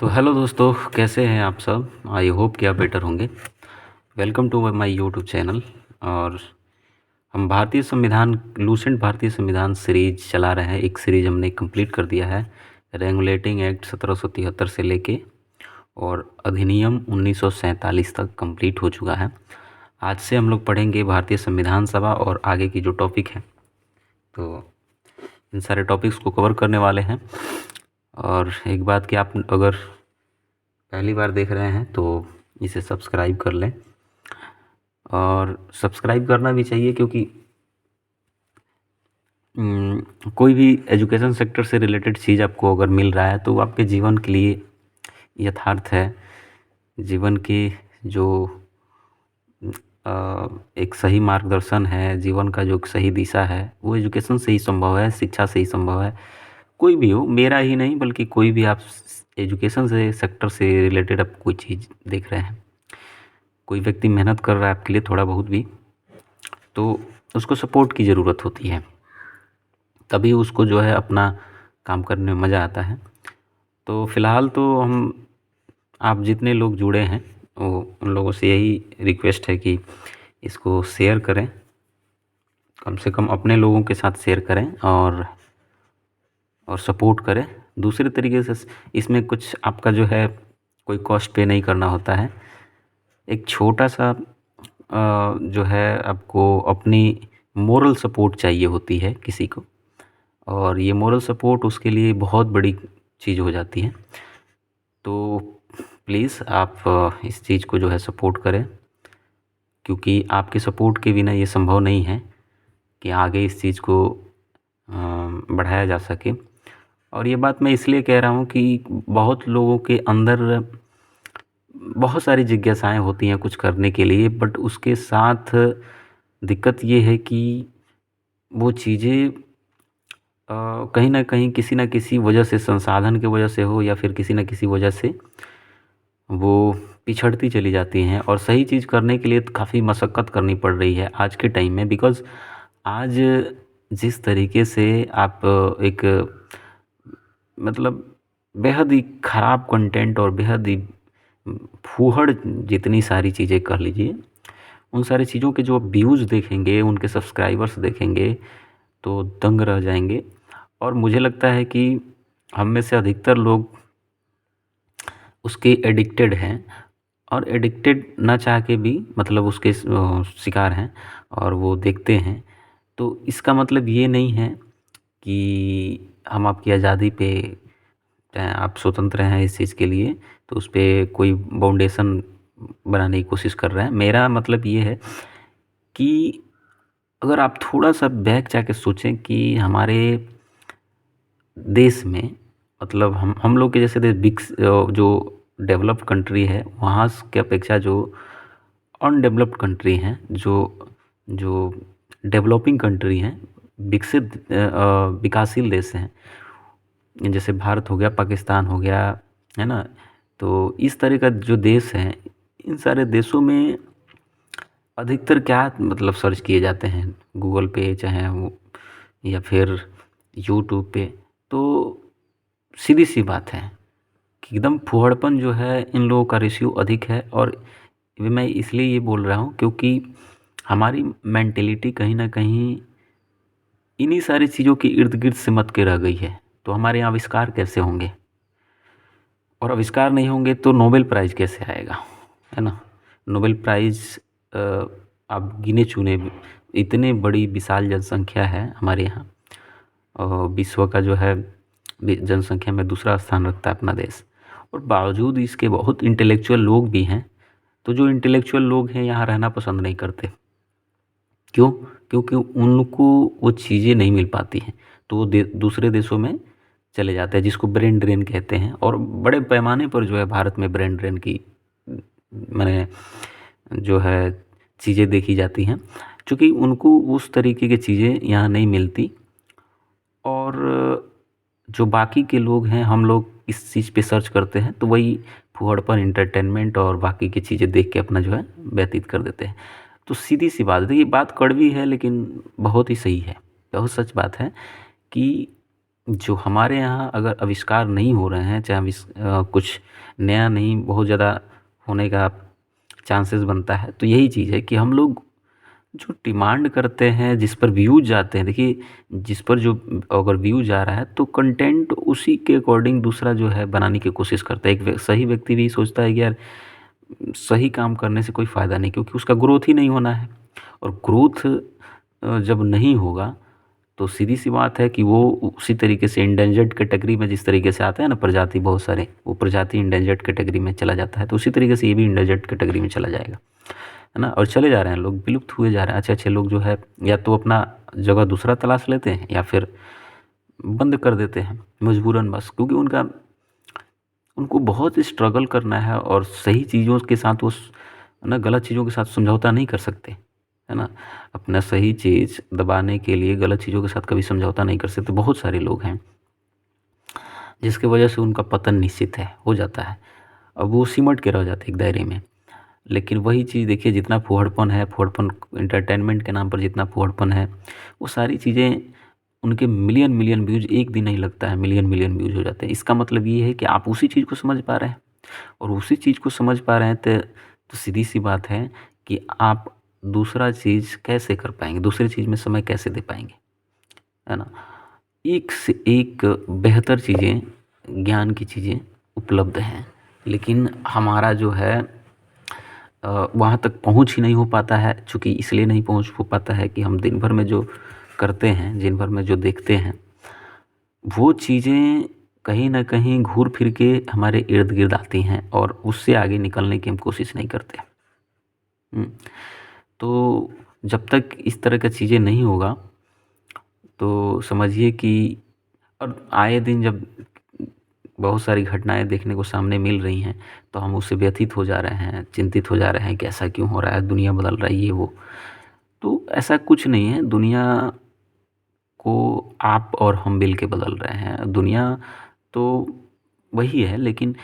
तो हेलो दोस्तों, कैसे हैं आप सब। आई होप कि आप बेटर होंगे। Welcome to my YouTube channel. और हम भारतीय संविधान लूसेंट भारतीय संविधान सीरीज चला रहे हैं। एक सीरीज हमने कंप्लीट कर दिया है। रेगुलेटिंग एक्ट 1773 से लेके और अधिनियम 1947 तक कंप्लीट हो चुका है। आज से हम लोग पढ़ेंगे भारतीय संविधान सभा और आगे की जो टॉपिक है, तो इन सारे टॉपिक्स को कवर करने वाले हैं। और एक बात कि आप अगर पहली बार देख रहे हैं तो इसे सब्सक्राइब कर लें। और सब्सक्राइब करना भी चाहिए क्योंकि कोई भी एजुकेशन सेक्टर से रिलेटेड चीज़ आपको अगर मिल रहा है तो वो आपके जीवन के लिए यथार्थ है। जीवन की जो एक सही मार्गदर्शन है, जीवन का जो सही दिशा है, वो एजुकेशन से ही संभव है, शिक्षा से ही संभव है। कोई भी हो, मेरा ही नहीं बल्कि कोई भी, आप एजुकेशन से सेक्टर से रिलेटेड आप कोई चीज़ देख रहे हैं, कोई व्यक्ति मेहनत कर रहा है आपके लिए थोड़ा बहुत भी, तो उसको सपोर्ट की ज़रूरत होती है, तभी उसको जो है अपना काम करने में मज़ा आता है। तो फ़िलहाल तो आप जितने लोग जुड़े हैं वो उन लोगों से यही रिक्वेस्ट है कि इसको शेयर करें, कम से कम अपने लोगों के साथ शेयर करें और सपोर्ट करें। दूसरे तरीके से इसमें कुछ आपका जो है कोई कॉस्ट पे नहीं करना होता है। एक छोटा सा जो है आपको अपनी मोरल सपोर्ट चाहिए होती है किसी को, और ये मोरल सपोर्ट उसके लिए बहुत बड़ी चीज़ हो जाती है। तो प्लीज़ आप इस चीज़ को जो है सपोर्ट करें, क्योंकि आपके सपोर्ट के बिना ये संभव नहीं है कि आगे इस चीज़ को बढ़ाया जा सके। और ये बात मैं इसलिए कह रहा हूँ कि बहुत लोगों के अंदर बहुत सारी जिज्ञासाएँ होती हैं कुछ करने के लिए, बट उसके साथ दिक्कत ये है कि वो चीज़ें कहीं न कहीं किसी न किसी वजह से, संसाधन की वजह से हो या फिर किसी न किसी वजह से वो पिछड़ती चली जाती हैं, और सही चीज़ करने के लिए तो काफ़ी मशक्क़त करनी पड़ रही है आज के टाइम में। बिकॉज़ आज जिस तरीके से आप एक मतलब बेहद ही ख़राब कंटेंट और बेहद ही फूहड़ जितनी सारी चीज़ें कह लीजिए, उन सारी चीज़ों के जो व्यूज़ देखेंगे, उनके सब्सक्राइबर्स देखेंगे तो दंग रह जाएंगे। और मुझे लगता है कि हम में से अधिकतर लोग उसके एडिक्टेड हैं, और एडिक्टेड ना चाह के भी मतलब उसके शिकार हैं और वो देखते हैं। तो इसका मतलब ये नहीं है कि हम आपकी आज़ादी पे, आप स्वतंत्र हैं इस चीज़ के लिए, तो उस पे कोई बाउंडेशन बनाने की कोशिश कर रहे हैं। मेरा मतलब ये है कि अगर आप थोड़ा-सा बैक जाके सोचें कि हमारे देश में, मतलब हम लोग के जैसे जो डेवलप्ड कंट्री है, वहाँ के अपेक्षा जो अनडेवलप्ड कंट्री हैं, जो जो डेवलपिंग कंट्री हैं, विकासशील देश हैं, जैसे भारत हो गया, पाकिस्तान हो गया, है ना? तो इस तरह का जो देश है, इन सारे देशों में अधिकतर क्या मतलब सर्च किए जाते हैं गूगल पे, चाहे वो या फिर यूट्यूब पे, तो सीधी सी बात है कि एकदम फूहड़पन जो है, इन लोगों का रेशियो अधिक है। और मैं इसलिए ये बोल रहा हूँ क्योंकि हमारी मेंटेलिटी कहीं ना कहीं इन्हीं सारी चीज़ों के इर्द गिर्द सिमट के रह गई है। तो हमारे यहाँ आविष्कार कैसे होंगे, और आविष्कार नहीं होंगे तो नोबेल प्राइज़ कैसे आएगा, है ना? नोबेल प्राइज़ आप गिने चुने, इतने बड़ी विशाल जनसंख्या है हमारे यहाँ, विश्व का जो है जनसंख्या में दूसरा स्थान रखता है अपना देश, और बावजूद इसके बहुत इंटेलेक्चुअल लोग भी हैं। तो जो इंटेलेक्चुअल लोग हैं यहाँ रहना पसंद नहीं करते। क्यों? क्योंकि उनको वो चीज़ें नहीं मिल पाती हैं, तो वो दूसरे देशों में चले जाते हैं, जिसको ब्रेन ड्रेन कहते हैं। और बड़े पैमाने पर जो है भारत में ब्रेन ड्रेन की मैंने जो है चीज़ें देखी जाती हैं, क्योंकि उनको उस तरीके की चीज़ें यहाँ नहीं मिलती। और जो बाकी के लोग हैं, हम लोग इस चीज़ पे सर्च करते हैं, तो वही फूहड़पन, एंटरटेनमेंट और बाकी की चीज़ें देख के अपना जो है व्यतीत कर देते हैं। तो सीधी सी बात है, ये बात कड़वी है लेकिन बहुत ही सही है, बहुत सच बात है कि जो हमारे यहाँ अगर आविष्कार नहीं हो रहे हैं, चाहे कुछ नया नहीं बहुत ज़्यादा होने का चांसेस बनता है, तो यही चीज़ है कि हम लोग जो डिमांड करते हैं, जिस पर व्यूज़ जाते हैं, देखिए जिस पर जो अगर व्यूज़ जा रहा है तो कंटेंट उसी के अकॉर्डिंग दूसरा जो है बनाने की कोशिश करता है। सही व्यक्ति भी सोचता है कि यार सही काम करने से कोई फ़ायदा नहीं, क्योंकि उसका ग्रोथ ही नहीं होना है। और ग्रोथ जब नहीं होगा तो सीधी-सी बात है कि वो उसी तरीके से एंडेंजर्ड कैटेगरी में जिस तरीके से आते हैं ना प्रजाति बहुत सारे, वो प्रजाति एंडेंजर्ड कैटेगरी में चला जाता है, तो उसी तरीके से ये भी एंडेंजर्ड कैटेगरी में चला जाएगा, है ना? और चले जा रहे हैं लोग, विलुप्त हुए जा रहे हैं। अच्छे-अच्छे लोग जो है या तो अपना जगह दूसरा तलाश लेते हैं या फिर बंद कर देते हैं मजबूरन बस, क्योंकि उनको बहुत स्ट्रगल करना है और सही चीज़ों के साथ वो ना गलत चीज़ों के साथ समझौता नहीं कर सकते, है ना? अपना सही चीज़ दबाने के लिए गलत चीज़ों के साथ कभी समझौता नहीं कर सकते। बहुत सारे लोग हैं जिसकी वजह से उनका पतन निश्चित है, हो जाता है। अब वो सिमट के रह जाते हैं एक दायरे में। लेकिन वही चीज़ देखिए, जितना फूहड़पन है, फूहड़पन एंटरटेनमेंट के नाम पर जितना फूहड़पन है, वो सारी चीज़ें उनके मिलियन मिलियन व्यूज़ एक दिन नहीं लगता है, मिलियन मिलियन व्यूज़ हो जाते हैं। इसका मतलब ये है कि आप उसी चीज़ को समझ पा रहे हैं, और उसी चीज़ को समझ पा रहे हैं तो सीधी-सी बात है कि आप दूसरा चीज़ कैसे कर पाएँगे, दूसरी चीज़ में समय कैसे दे पाएँगे, है ना? एक से एक बेहतर चीज़ें, ज्ञान की चीज़ें उपलब्ध हैं, लेकिन हमारा जो है वहाँ तक पहुँच ही नहीं हो पाता है। चूँकि इसलिए नहीं पहुँच हो पाता है कि हम दिन भर में जो करते हैं, दिन भर में जो देखते हैं, वो चीज़ें कहीं न कहीं घूर फिर के हमारे इर्द-गिर्द आती हैं और उससे आगे निकलने की हम कोशिश नहीं करते। हुँ। तो जब तक इस तरह का चीज़ें नहीं होगा, तो समझिए कि और आए दिन जब बहुत सारी घटनाएँ देखने को सामने मिल रही हैं, तो हम उससे व्यथित हो जा रहे हैं, चिंतित हो जा रहे हैं कि ऐसा क्यों हो रहा है, दुनिया बदल रही है ये वो। तो ऐसा कुछ नहीं है, दुनिया को आप और हम मिल के बदल रहे हैं। दुनिया तो वही है, लेकिन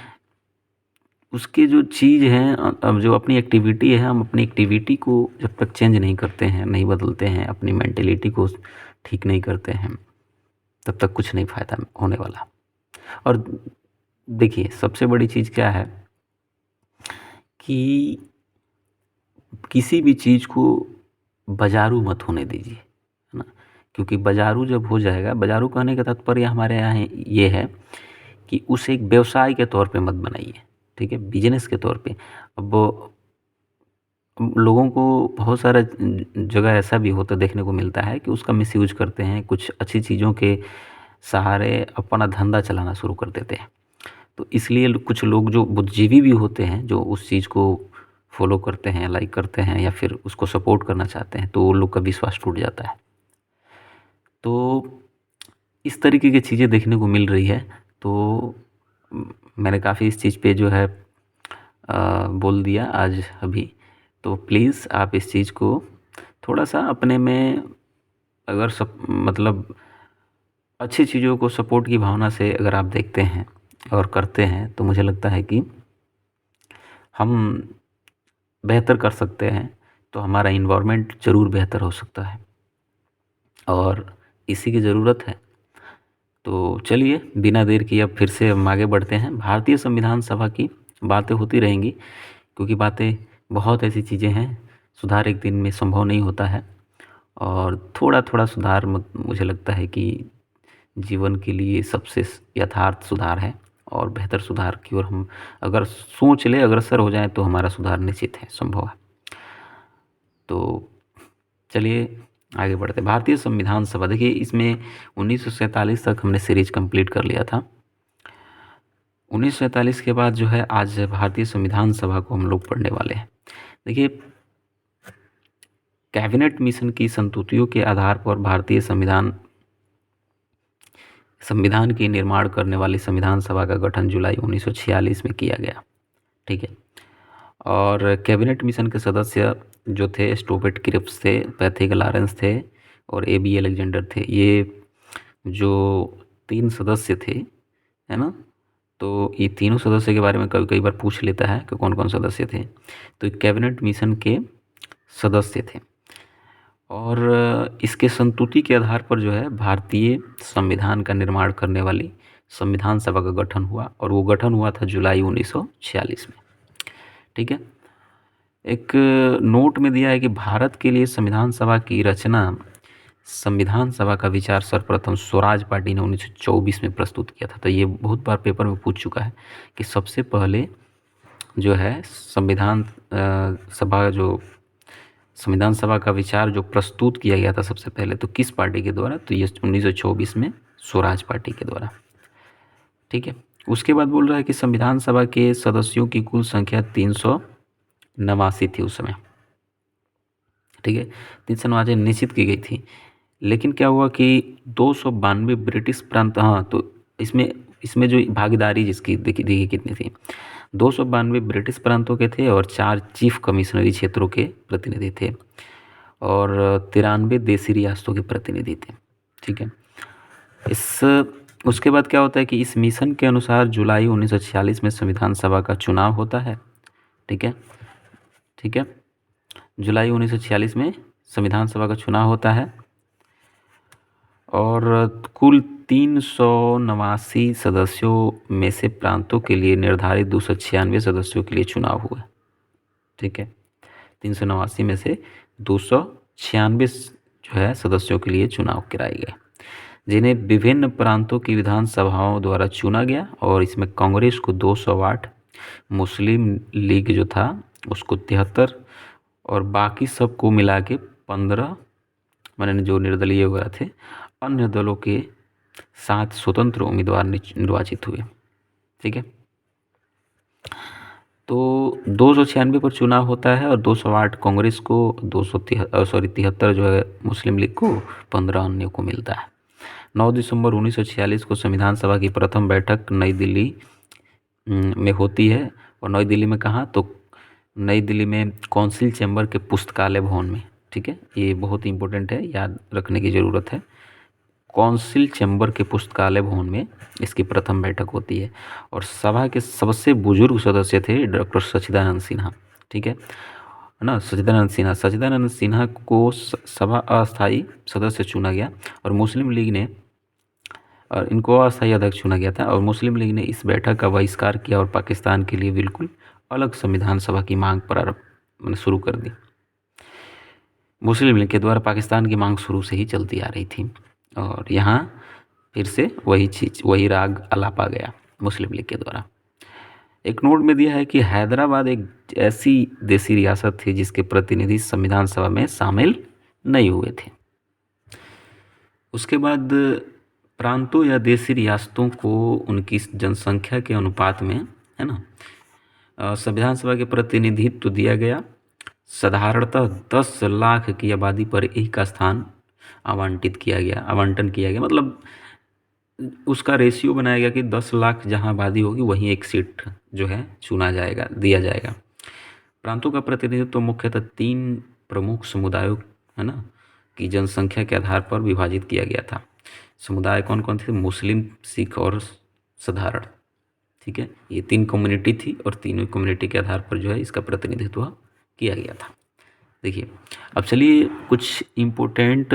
उसकी जो चीज़ है अब जो अपनी एक्टिविटी है, हम अपनी एक्टिविटी को जब तक चेंज नहीं करते हैं, नहीं बदलते हैं, अपनी मेंटालिटी को ठीक नहीं करते हैं, तब तक कुछ नहीं फ़ायदा होने वाला। और देखिए, सबसे बड़ी चीज़ क्या है कि किसी भी चीज़ को बाज़ारू मत होने दीजिए, है ना? क्योंकि बाज़ारू जब हो जाएगा, बाज़ारू कहने का तात्पर्य हमारे यहाँ ये है कि उसे एक व्यवसाय के तौर पे मत बनाइए, ठीक है? बिज़नेस के तौर पे। अब लोगों को बहुत सारा जगह ऐसा भी होता देखने को मिलता है कि उसका मिसयूज़ करते हैं, कुछ अच्छी चीज़ों के सहारे अपना धंधा चलाना शुरू कर देते हैं। तो इसलिए कुछ लोग जो बुद्धिजीवी भी होते हैं, जो उस चीज़ को फ़ॉलो करते हैं, लाइक करते हैं या फिर उसको सपोर्ट करना चाहते हैं, तो उन लोग का विश्वास टूट जाता है। तो इस तरीके की चीज़ें देखने को मिल रही है, तो मैंने काफ़ी इस चीज़ पे जो है बोल दिया आज अभी। तो प्लीज़ आप इस चीज़ को थोड़ा-सा अपने में अगर सब मतलब अच्छी चीज़ों को सपोर्ट की भावना से अगर आप देखते हैं और करते हैं, तो मुझे लगता है कि हम बेहतर कर सकते हैं, तो हमारा एनवायरनमेंट ज़रूर बेहतर हो सकता है और इसी की ज़रूरत है। तो चलिए, बिना देर किए अब फिर से हम आगे बढ़ते हैं। भारतीय संविधान सभा की बातें होती रहेंगी, क्योंकि बातें बहुत ऐसी चीज़ें हैं, सुधार एक दिन में संभव नहीं होता है और थोड़ा-थोड़ा सुधार मुझे लगता है कि जीवन के लिए सबसे यथार्थ सुधार है और बेहतर सुधार की ओर हम अगर सोच लें, अग्रसर हो जाएँ, तो हमारा सुधार निश्चित है, संभव है। तो चलिए आगे बढ़ते हैं। भारतीय संविधान सभा, देखिए इसमें 1947 तक हमने सीरीज़ कंप्लीट कर लिया था। 1947 के बाद जो है आज भारतीय संविधान सभा को हम लोग पढ़ने वाले हैं। देखिए, कैबिनेट मिशन की संस्तुतियों के आधार पर भारतीय संविधान की निर्माण करने वाली संविधान सभा का गठन जुलाई 1946 में किया गया, ठीक है? और कैबिनेट मिशन के सदस्य जो थे स्टोबेट क्रिप्स थे, पैथिक लॉरेंस थे और ए बी अलेक्जेंडर थे। ये जो 3 सदस्य थे, है ना? तो ये तीनों सदस्य के बारे में कई कई बार पूछ लेता है कि कौन-कौन सदस्य थे। तो कैबिनेट मिशन के सदस्य थे और इसके संतुति के आधार पर जो है भारतीय संविधान का निर्माण करने वाली संविधान सभा का गठन हुआ, और वो गठन हुआ था जुलाई 1946 में। ठीक है। एक नोट में दिया है कि भारत के लिए संविधान सभा की रचना, संविधान सभा का विचार सर्वप्रथम स्वराज पार्टी ने 1924 में प्रस्तुत किया था। तो ये बहुत बार पेपर में पूछ चुका है कि सबसे पहले जो है संविधान सभा का विचार जो प्रस्तुत किया गया था सबसे पहले, तो किस पार्टी के द्वारा? तो ये 1924 में स्वराज पार्टी के द्वारा। ठीक है। उसके बाद बोल रहा है कि संविधान सभा के सदस्यों की कुल संख्या 389 थी उस समय। ठीक है, 389 निश्चित की गई थी। लेकिन क्या हुआ कि 292 ब्रिटिश प्रांत, हाँ तो इसमें जो भागीदारी जिसकी देखिए कितनी थी, 292 ब्रिटिश प्रांतों के थे और 4 चीफ कमिश्नरी क्षेत्रों के प्रतिनिधि थे और 93 देसी रियासतों के प्रतिनिधि थे। ठीक है। उसके बाद क्या होता है कि इस मिशन के अनुसार जुलाई 1946 में संविधान सभा का चुनाव होता है। ठीक है, ठीक है, जुलाई 1946 में संविधान सभा का चुनाव होता है और कुल 389 सदस्यों में से प्रांतों के लिए निर्धारित 296 सदस्यों के लिए चुनाव हुआ। ठीक है, 389 में से 296 जो है सदस्यों के लिए चुनाव कराए गए, जिन्हें विभिन्न प्रांतों की विधानसभाओं द्वारा चुना गया। और इसमें कांग्रेस को 208, मुस्लिम लीग जो था उसको 73 और बाकी सबको मिला के 15, माने जो निर्दलीय वगैरह थे, अन्य दलों के 7 स्वतंत्र उम्मीदवार निर्वाचित हुए। ठीक है, तो 296 पर चुनाव होता है और 208 कांग्रेस को, 73 जो है मुस्लिम लीग को, 15 अन्य को मिलता है। 9 दिसंबर 1946 को संविधान सभा की प्रथम बैठक नई दिल्ली में होती है। और नई दिल्ली में कहाँ? तो नई दिल्ली में कौंसिल चैम्बर के पुस्तकालय भवन में। ठीक है, ये बहुत ही इंपॉर्टेंट है, याद रखने की ज़रूरत है। कौंसिल चैम्बर के पुस्तकालय भवन में इसकी प्रथम बैठक होती है और सभा के सबसे बुजुर्ग सदस्य थे डॉक्टर सच्चिदानंद सिन्हा। ठीक है ना, सच्चिदानंद सिन्हा को सभा अस्थायी सदस्य चुना गया और मुस्लिम लीग ने, और इनको अस्थायी अध्यक्ष चुना गया था और मुस्लिम लीग ने इस बैठक का बहिष्कार किया और पाकिस्तान के लिए बिल्कुल अलग संविधान सभा की मांग प्रारंभ शुरू कर दी। मुस्लिम लीग के द्वारा पाकिस्तान की मांग शुरू से ही चलती आ रही थी और यहाँ फिर से वही राग अलापा गया मुस्लिम लीग के द्वारा। एक नोट में दिया है कि हैदराबाद एक ऐसी देसी रियासत थी जिसके प्रतिनिधि संविधान सभा में शामिल नहीं हुए थे। उसके बाद प्रांतों या देसी रियासतों को उनकी जनसंख्या के अनुपात में, है ना, संविधान सभा के प्रतिनिधित्व दिया गया। साधारणतः 10 लाख की आबादी पर एक स्थान आवंटन किया गया, मतलब उसका रेशियो बनाया गया कि 10 लाख जहां आबादी होगी वहीं एक सीट जो है दिया जाएगा। प्रांतों का प्रतिनिधित्व तो मुख्यतः 3 प्रमुख समुदायों, है ना, की जनसंख्या के आधार पर विभाजित किया गया था। समुदाय कौन कौन थे? मुस्लिम, सिख और साधारण। ठीक है, ये 3 कम्युनिटी थी और तीनों कम्युनिटी के आधार पर जो है इसका प्रतिनिधित्व किया गया था। देखिए, अब चलिए कुछ इम्पोर्टेंट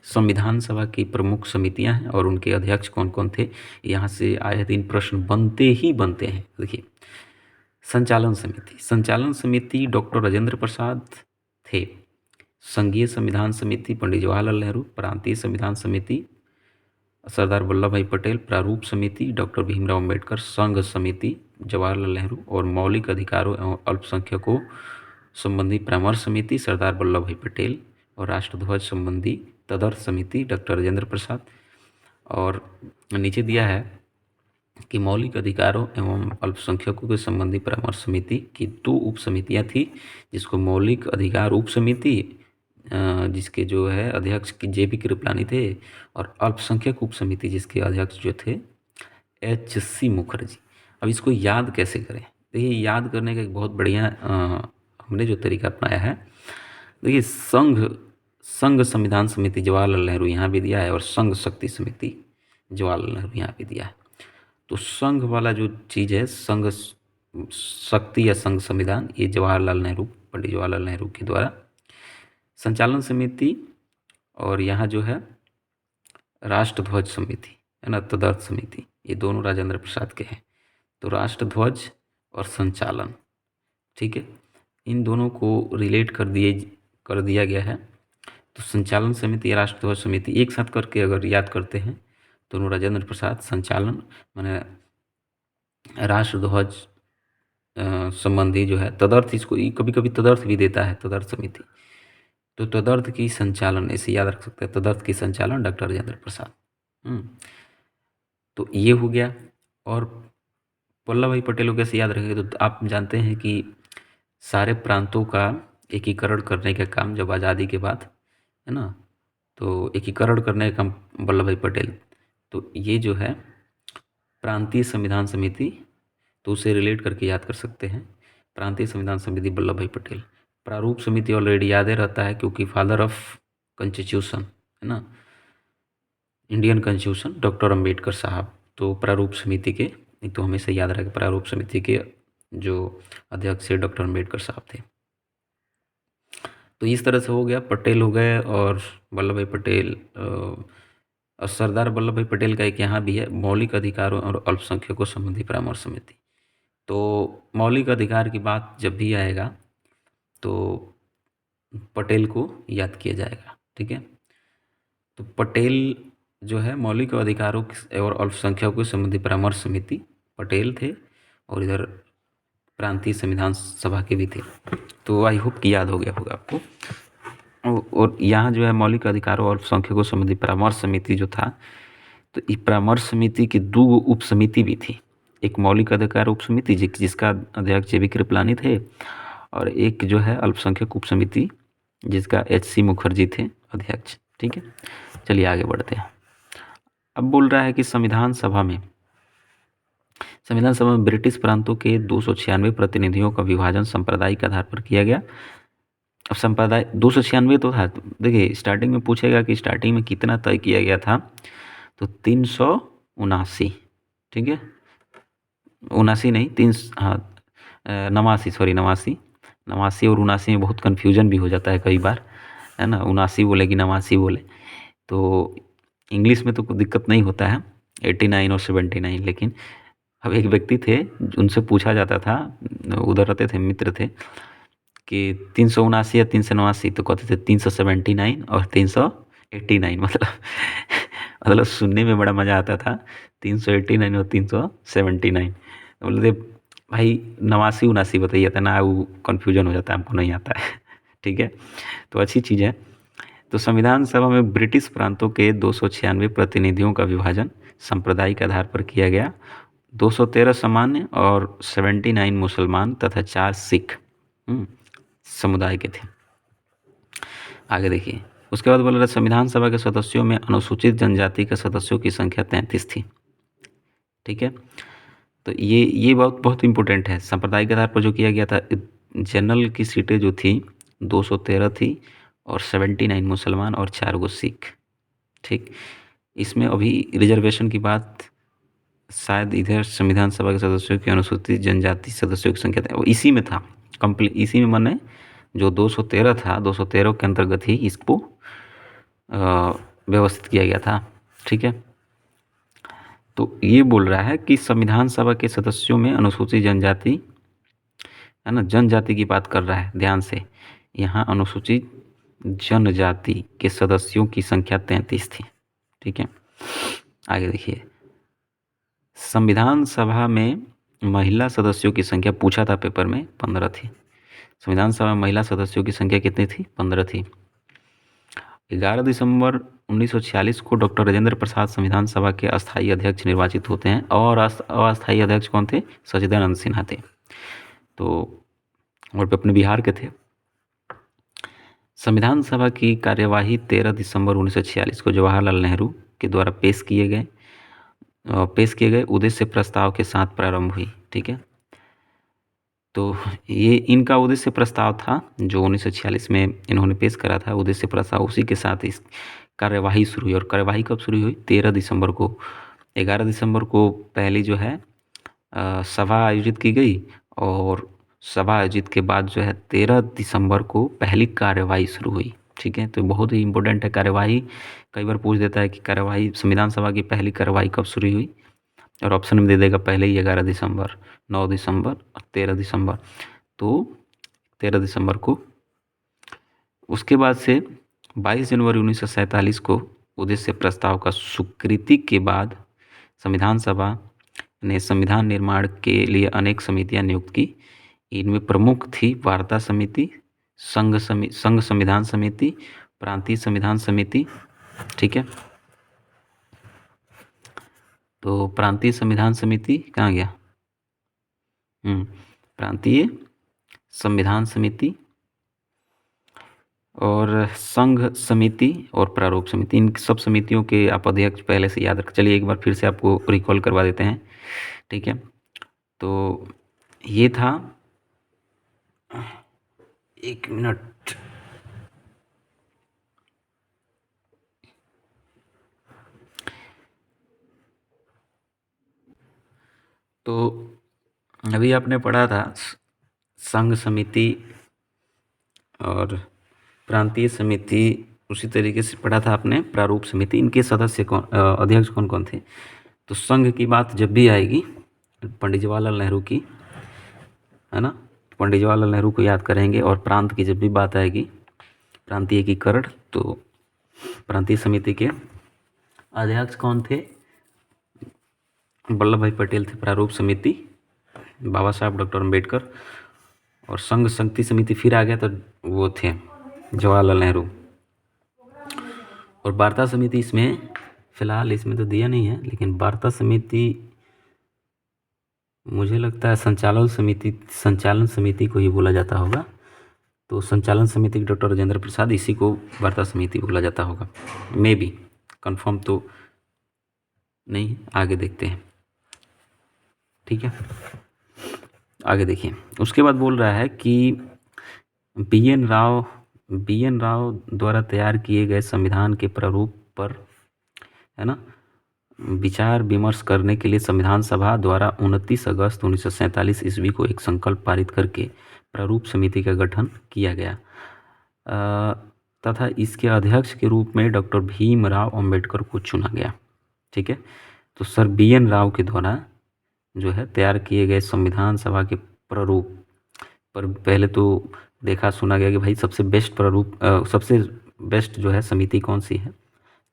संविधान सभा की प्रमुख समितियां हैं और उनके अध्यक्ष कौन कौन थे। यहाँ से आए 3 प्रश्न बनते हैं। देखिए, संचालन समिति डॉक्टर राजेंद्र प्रसाद थे। संघीय संविधान समिति पंडित जवाहरलाल नेहरू। प्रांतीय संविधान समिति सरदार वल्लभ भाई पटेल। प्रारूप समिति डॉक्टर भीमराव अम्बेडकर। संघ समिति जवाहरलाल नेहरू। और मौलिक अधिकारों एवं अल्पसंख्यकों संबंधी परामर्श समिति सरदार वल्लभ भाई पटेल। और राष्ट्रध्वज संबंधी तदर्थ समिति डॉक्टर राजेंद्र प्रसाद। और नीचे दिया है कि मौलिक अधिकारों एवं अल्पसंख्यकों के संबंधी परामर्श समिति की 2 उप समितियाँ थी, जिसको मौलिक अधिकार उप समिति, जिसके जो है अध्यक्ष की JP कृपलानी थे, और अल्पसंख्यक उप समिति जिसके अध्यक्ष जो थे HC मुखर्जी। अब इसको याद कैसे करें? देखिए, याद करने का एक बहुत बढ़िया हमने जो तरीका अपनाया है, देखिए, संघ संविधान समिति जवाहरलाल नेहरू यहाँ भी दिया है और संघ शक्ति समिति जवाहरलाल नेहरू यहाँ भी दिया है। तो संघ वाला जो चीज़ है, संघ शक्ति या संघ संविधान, ये पंडित जवाहरलाल नेहरू के द्वारा संचालन समिति और यहाँ जो है राष्ट्रध्वज समिति है ना, तदर्थ समिति, ये दोनों राजेंद्र प्रसाद के हैं। तो राष्ट्रध्वज और संचालन, ठीक है, इन दोनों को रिलेट कर दिया गया है। तो संचालन समिति, राष्ट्रध्वज समिति एक साथ करके अगर याद करते हैं, दोनों राजेंद्र प्रसाद, संचालन माने राष्ट्रध्वज संबंधी जो है, तदर्थ, इसको कभी कभी तदर्थ भी देता है, तदर्थ समिति। तो तदर्थ की संचालन ऐसे याद रख सकते हैं, तदर्थ की संचालन डॉक्टर राजेंद्र प्रसाद। तो ये हो गया। और वल्लभ भाई पटेल को कैसे याद रखेंगे, तो आप जानते हैं कि सारे प्रांतों का एकीकरण करने का काम जब आज़ादी के बाद, है ना, तो एकीकरण करने का काम वल्लभ भाई पटेल। तो ये जो है प्रांतीय संविधान समिति, तो उसे रिलेट करके याद कर सकते हैं, प्रांतीय संविधान समिति वल्लभ भाई पटेल। प्रारूप समिति ऑलरेडी याद ही रहता है, क्योंकि फादर ऑफ कॉन्स्टिट्यूशन है ना, इंडियन कॉन्स्टिट्यूशन डॉक्टर अंबेडकर साहब। तो प्रारूप समिति के, एक तो हमेशा याद रहे, प्रारूप समिति के जो अध्यक्ष डॉक्टर अंबेडकर साहब थे। तो इस तरह से हो गया, पटेल हो गए और वल्लभ भाई पटेल। और सरदार वल्लभ भाई पटेल का एक यहाँ भी है, मौलिक अधिकारों और अल्पसंख्यकों संबंधी परामर्श समिति। तो मौलिक अधिकार की बात जब भी आएगा तो पटेल को याद किया जाएगा, ठीक है। तो पटेल जो है मौलिक अधिकारों और अल्पसंख्यकों संबंधी परामर्श समिति, पटेल थे, और इधर प्रांतीय संविधान सभा के भी थे। तो आई होप कि याद हो गया होगा आपको। और यहाँ जो है मौलिक अधिकारों और अल्पसंख्यकों संबंधी परामर्श समिति जो था, तो इस परामर्श समिति की 2 उप समिति भी थी। एक मौलिक अधिकार उप समिति जिसका अध्यक्ष JB कृपलानी थे, और एक जो है अल्पसंख्यक उप समिति जिसका HC मुखर्जी थे अध्यक्ष, ठीक है। चलिए आगे बढ़ते हैं। अब बोल रहा है कि संविधान सभा में ब्रिटिश प्रांतों के 296 प्रतिनिधियों का विभाजन सांप्रदायिक आधार पर किया गया। अब संप्रदाय 296 तो था, देखिए स्टार्टिंग में पूछेगा कि स्टार्टिंग में कितना तय किया गया था, तो 379, ठीक है, 79 नहीं, 89 और 79 में बहुत कन्फ्यूजन भी हो जाता है कई बार, है ना, 79 बोले कि 89 बोले। तो इंग्लिश में तो कोई दिक्कत नहीं होता है, 89 और 79। लेकिन अब एक व्यक्ति थे, उनसे पूछा जाता था, उधर रहते थे, मित्र थे, कि 379 या 389, तो कहते थे 379 और 389, मतलब सुनने में बड़ा मज़ा आता था, 389 और 379। बोलते भाई 89 बताइए था ना, वो कन्फ्यूजन हो जाता है, हमको नहीं आता है, ठीक है। तो अच्छी चीज़ है। तो संविधान सभा में ब्रिटिश प्रांतों के 296 प्रतिनिधियों का विभाजन सांप्रदायिक आधार पर किया गया। 213 सामान्य और 79 मुसलमान तथा 4 सिख समुदाय के थे। आगे देखिए, उसके बाद बोल रहा संविधान सभा के सदस्यों में अनुसूचित जनजाति के सदस्यों की संख्या 33 थी, ठीक है। तो ये बहुत इम्पोर्टेंट है। सांप्रदायिक आधार पर जो किया गया था, जनरल की सीटें जो थी 213 थी, और 79 मुसलमान और 4 गो सिख, ठीक। इसमें अभी रिजर्वेशन की बात शायद इधर संविधान सभा के सदस्यों की अनुसूचित जनजाति सदस्यों की संख्या था, वो इसी में था, कंप्लीट इसी में, माने जो 213 था, 213 के अंतर्गत ही इसको व्यवस्थित किया गया था, ठीक है। तो ये बोल रहा है कि संविधान सभा के सदस्यों में अनुसूचित जनजाति, है ना, जनजाति की बात कर रहा है, ध्यान से, यहाँ अनुसूचित जनजाति के सदस्यों की संख्या 33 थी, ठीक है। आगे देखिए, संविधान सभा में महिला सदस्यों की संख्या पूछा था पेपर में, 15 थी। संविधान सभा में महिला सदस्यों की संख्या कितनी थी? 15 थी। 11 दिसंबर 1946 को डॉक्टर राजेंद्र प्रसाद संविधान सभा के अस्थायी अध्यक्ष निर्वाचित होते हैं, और अस्थायी अध्यक्ष कौन थे? सच्चिदानंद सिन्हा थे, तो और अपने बिहार के थे। संविधान सभा की कार्यवाही 13 दिसंबर 1946 को जवाहरलाल नेहरू के द्वारा पेश किए गए उद्देश्य प्रस्ताव के साथ प्रारंभ हुई, ठीक है। तो ये इनका उद्देश्य प्रस्ताव था जो 1946 में इन्होंने पेश करा था, उद्देश्य प्रस्ताव, उसी के साथ इस कार्यवाही शुरू हुई। और कार्यवाही कब शुरू हुई? 13 दिसंबर को। 11 दिसंबर को पहली जो है सभा आयोजित की गई, और सभा आयोजित के बाद जो है 13 दिसंबर को पहली कार्यवाही शुरू हुई, ठीक है, तो बहुत ही इम्पोर्टेंट है। कार्यवाही कई बार पूछ देता है कि कार्यवाही संविधान सभा की पहली कार्यवाही कब शुरू हुई, और ऑप्शन में दे देगा पहले ही 11 दिसंबर, 9 दिसंबर और 13 दिसंबर। तो 13 दिसंबर को। उसके बाद से 22 जनवरी 1947 को उद्देश्य प्रस्ताव का स्वीकृति के बाद संविधान सभा ने संविधान निर्माण के लिए अनेक समितियां नियुक्त की। इनमें प्रमुख थी वार्ता समिति, संघ संविधान समिति, प्रांतीय संविधान समिति। ठीक है, तो प्रांतीय संविधान समिति कहाँ गया? प्रांतीय संविधान समिति और संघ समिति और प्रारूप समिति, इन सब समितियों के आप अध्यक्ष पहले से याद रख। चलिए एक बार फिर से आपको रिकॉल करवा देते हैं। ठीक है, तो ये था, एक मिनट, तो अभी आपने पढ़ा था संघ समिति और प्रांतीय समिति, उसी तरीके से पढ़ा था आपने प्रारूप समिति। इनके सदस्य कौन, अध्यक्ष कौन कौन थे? तो संघ की बात जब भी आएगी, पंडित जवाहरलाल नेहरू की, है ना, पंडित जवाहरलाल नेहरू को याद करेंगे। और प्रांत की जब भी बात आएगी, प्रांतीय एकीकरण, तो प्रांतीय समिति के अध्यक्ष कौन थे? वल्लभ भाई पटेल थे। प्रारूप समिति बाबा साहब डॉक्टर अम्बेडकर। और संघ शक्ति समिति फिर आ गया तो वो थे जवाहरलाल नेहरू। और वार्ता समिति इसमें फिलहाल इसमें तो दिया नहीं है, लेकिन वार्ता समिति मुझे लगता है संचालन समिति को ही बोला जाता होगा। तो संचालन समिति डॉक्टर राजेंद्र प्रसाद, इसी को वार्ता समिति बोला जाता होगा, मे बी, कंफर्म तो नहीं, आगे देखते हैं। ठीक है, आगे देखिए। उसके बाद बोल रहा है कि बी एन राव द्वारा तैयार किए गए संविधान के प्रारूप पर, है ना, विचार विमर्श करने के लिए संविधान सभा द्वारा 29 अगस्त 1947 ईस्वी को एक संकल्प पारित करके प्रारूप समिति का गठन किया गया तथा इसके अध्यक्ष के रूप में डॉक्टर भीमराव अंबेडकर को चुना गया। ठीक है, तो सर बी एन राव के द्वारा जो है तैयार किए गए संविधान सभा के प्रारूप पर पहले तो देखा सुना गया कि भाई सबसे बेस्ट प्रारूप, सबसे बेस्ट जो है समिति कौन सी है,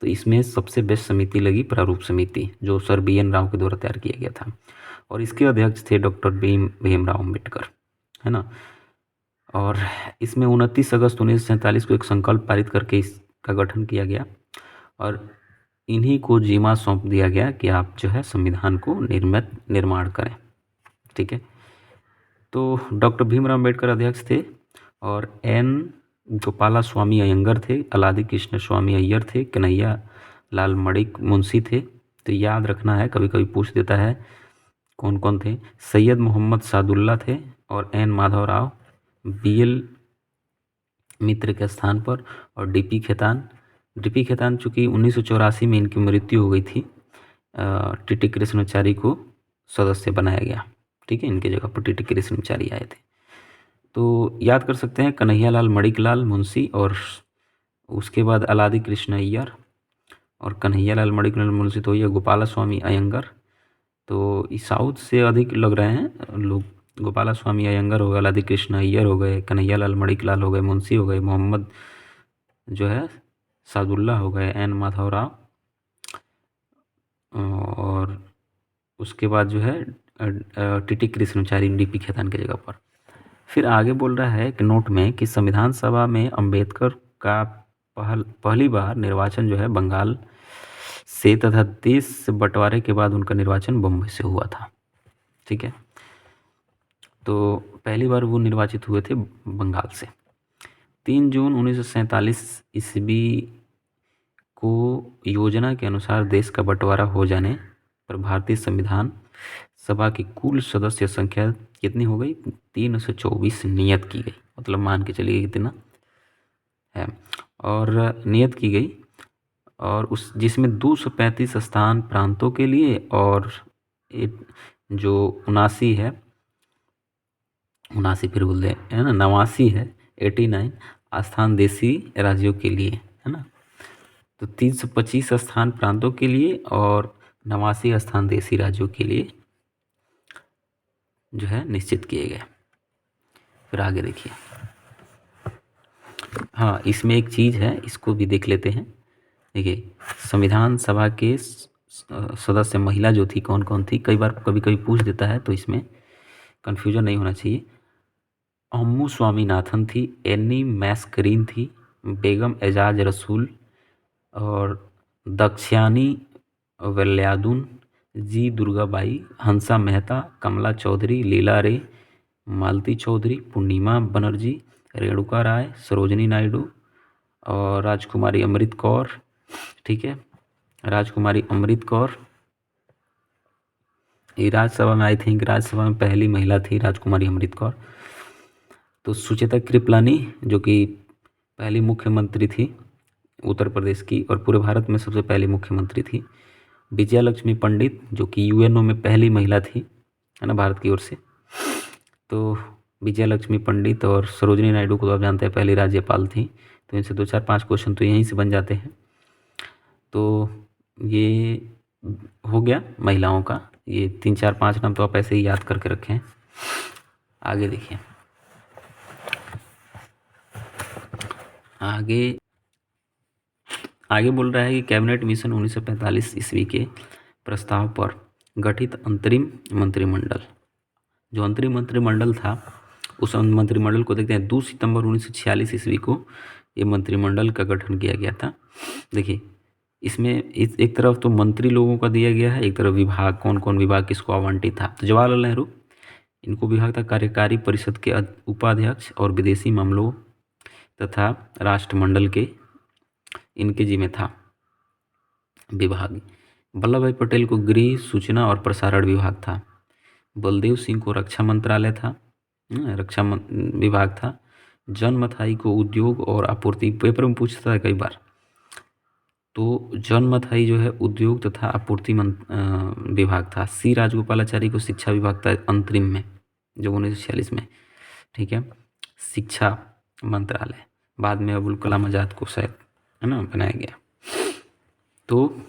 तो इसमें सबसे बेस्ट समिति लगी प्रारूप समिति, जो सर बी एन राव के द्वारा तैयार किया गया था। और इसके अध्यक्ष थे डॉक्टर भीमराव अम्बेडकर, है ना। और इसमें 29 अगस्त 1947 को एक संकल्प पारित करके इसका गठन किया गया और इन्हीं को जिम्मा सौंप दिया गया कि आप जो है संविधान को निर्माण करें। ठीक है, तो डॉक्टर भीमराव अम्बेडकर अध्यक्ष थे और एन गोपाला स्वामी अयंगर थे, अलादी कृष्ण स्वामी अय्यर थे, कन्हैया लाल मणिक मुंशी थे। तो याद रखना है, कभी कभी पूछ देता है कौन कौन थे। सैयद मोहम्मद सादुल्ला थे और एन माधवराव BL मित्र के स्थान पर, और DP खेतान चूँकि 1984 में इनकी मृत्यु हो गई थी, TT कृष्णाचारी को सदस्य बनाया गया। ठीक है, इनके जगह पर TT कृष्णाचारी आए थे। तो याद कर सकते हैं कन्हैया लाल मणिकलाल मुंशी, और उसके बाद अलादी कृष्ण अय्यर, और कन्हैया लाल मणिकलाल मुंशी तो ये गोपाला स्वामी अयंगर। तो इस साउथ से अधिक लग रहे हैं लोग, गोपाला स्वामी अयंगर हो गए, अलादी कृष्ण अय्यर हो गए, कन्हैया लाल मणिकलाल हो गए, मुंशी हो गए, मोहम्मद जो है सादुल्ला हो गए, एन माधवराव, और उसके बाद जो है TT कृष्णाचारी DP खेतान की जगह पर। फिर आगे बोल रहा है कि नोट में कि संविधान सभा में अंबेडकर का पहली बार निर्वाचन जो है बंगाल से तथा देश से बंटवारे के बाद उनका निर्वाचन बम्बई से हुआ था। ठीक है, तो पहली बार वो निर्वाचित हुए थे बंगाल से। 3 जून 1947 ईस्वी को योजना के अनुसार देश का बंटवारा हो जाने पर भारतीय संविधान सभा की कुल सदस्य संख्या कितनी हो गई? 324 नियत की गई, मतलब मान के चलिए कितना है, और नियत की गई, और उस जिसमें 235 स्थान प्रांतों के लिए और जो 79 है, 79 फिर बोल दें, है ना, 89 है, 89 स्थान देशी राज्यों के लिए, है ना। तो 325 स्थान प्रांतों के लिए और 89 स्थान देशी राज्यों के लिए जो है निश्चित किए गए। फिर आगे देखिए, हाँ इसमें एक चीज़ है, इसको भी देख लेते हैं। देखिए, संविधान सभा के सदस्य महिला जो थी कौन कौन थी, कई बार कभी कभी पूछ देता है, तो इसमें कन्फ्यूजन नहीं होना चाहिए। अम्मू स्वामीनाथन थी, एनी मैस्करीन थी, बेगम एजाज रसूल और दक्षयानी वल्यादुन, जी दुर्गाबाई, हंसा मेहता, कमला चौधरी, लीला रे, मालती चौधरी, पूर्णिमा बनर्जी, रेणुका राय, सरोजनी नायडू और राजकुमारी अमृत कौर। ठीक है, राजकुमारी अमृत कौर, ये राज्यसभा में, आई थिंक राज्यसभा में पहली महिला थी राजकुमारी अमृत कौर। तो सुचेता कृपलानी जो कि पहली मुख्यमंत्री थी उत्तर प्रदेश की और पूरे भारत में सबसे पहली मुख्यमंत्री थी। विजया लक्ष्मी पंडित जो कि यूएनओ में पहली महिला थी, है ना, भारत की ओर से। तो विजया लक्ष्मी पंडित और सरोजनी नायडू को तो आप जानते हैं पहली राज्यपाल थी। तो इनसे 2-4-5 क्वेश्चन तो यहीं से बन जाते हैं। तो ये हो गया महिलाओं का, ये 3-4-5 नाम तो आप ऐसे ही याद करके रखें। आगे देखिए, आगे बोल रहा है कि कैबिनेट मिशन 1945 ईस्वी के प्रस्ताव पर गठित अंतरिम मंत्रिमंडल, जो अंतरिम मंत्रिमंडल था उस मंत्रिमंडल को देखते हैं। 2 सितंबर 1946 ईस्वी को ये मंत्रिमंडल का गठन किया गया था। देखिए, इसमें एक तरफ तो मंत्री लोगों का दिया गया है, एक तरफ विभाग, कौन कौन विभाग किसको आवंटित था। तो जवाहरलाल नेहरू, इनको विभाग था कार्यकारी परिषद के उपाध्यक्ष और विदेशी मामलों तथा राष्ट्रमंडल के इनके जिम्मे था विभाग। वल्लभ भाई पटेल को गृह, सूचना और प्रसारण विभाग था। बलदेव सिंह को रक्षा मंत्रालय था, रक्षा विभाग था। जॉन मथाई को उद्योग और आपूर्ति, पेपर में पूछता है कई बार, तो जॉन मथाई जो है उद्योग तथा आपूर्ति विभाग था। सी राजगोपालाचारी को शिक्षा विभाग था अंतरिम में, जब 1946 में। ठीक है, शिक्षा मंत्रालय बाद में अबुल कलाम आज़ाद को शायद, है ना, बनाया गया। तो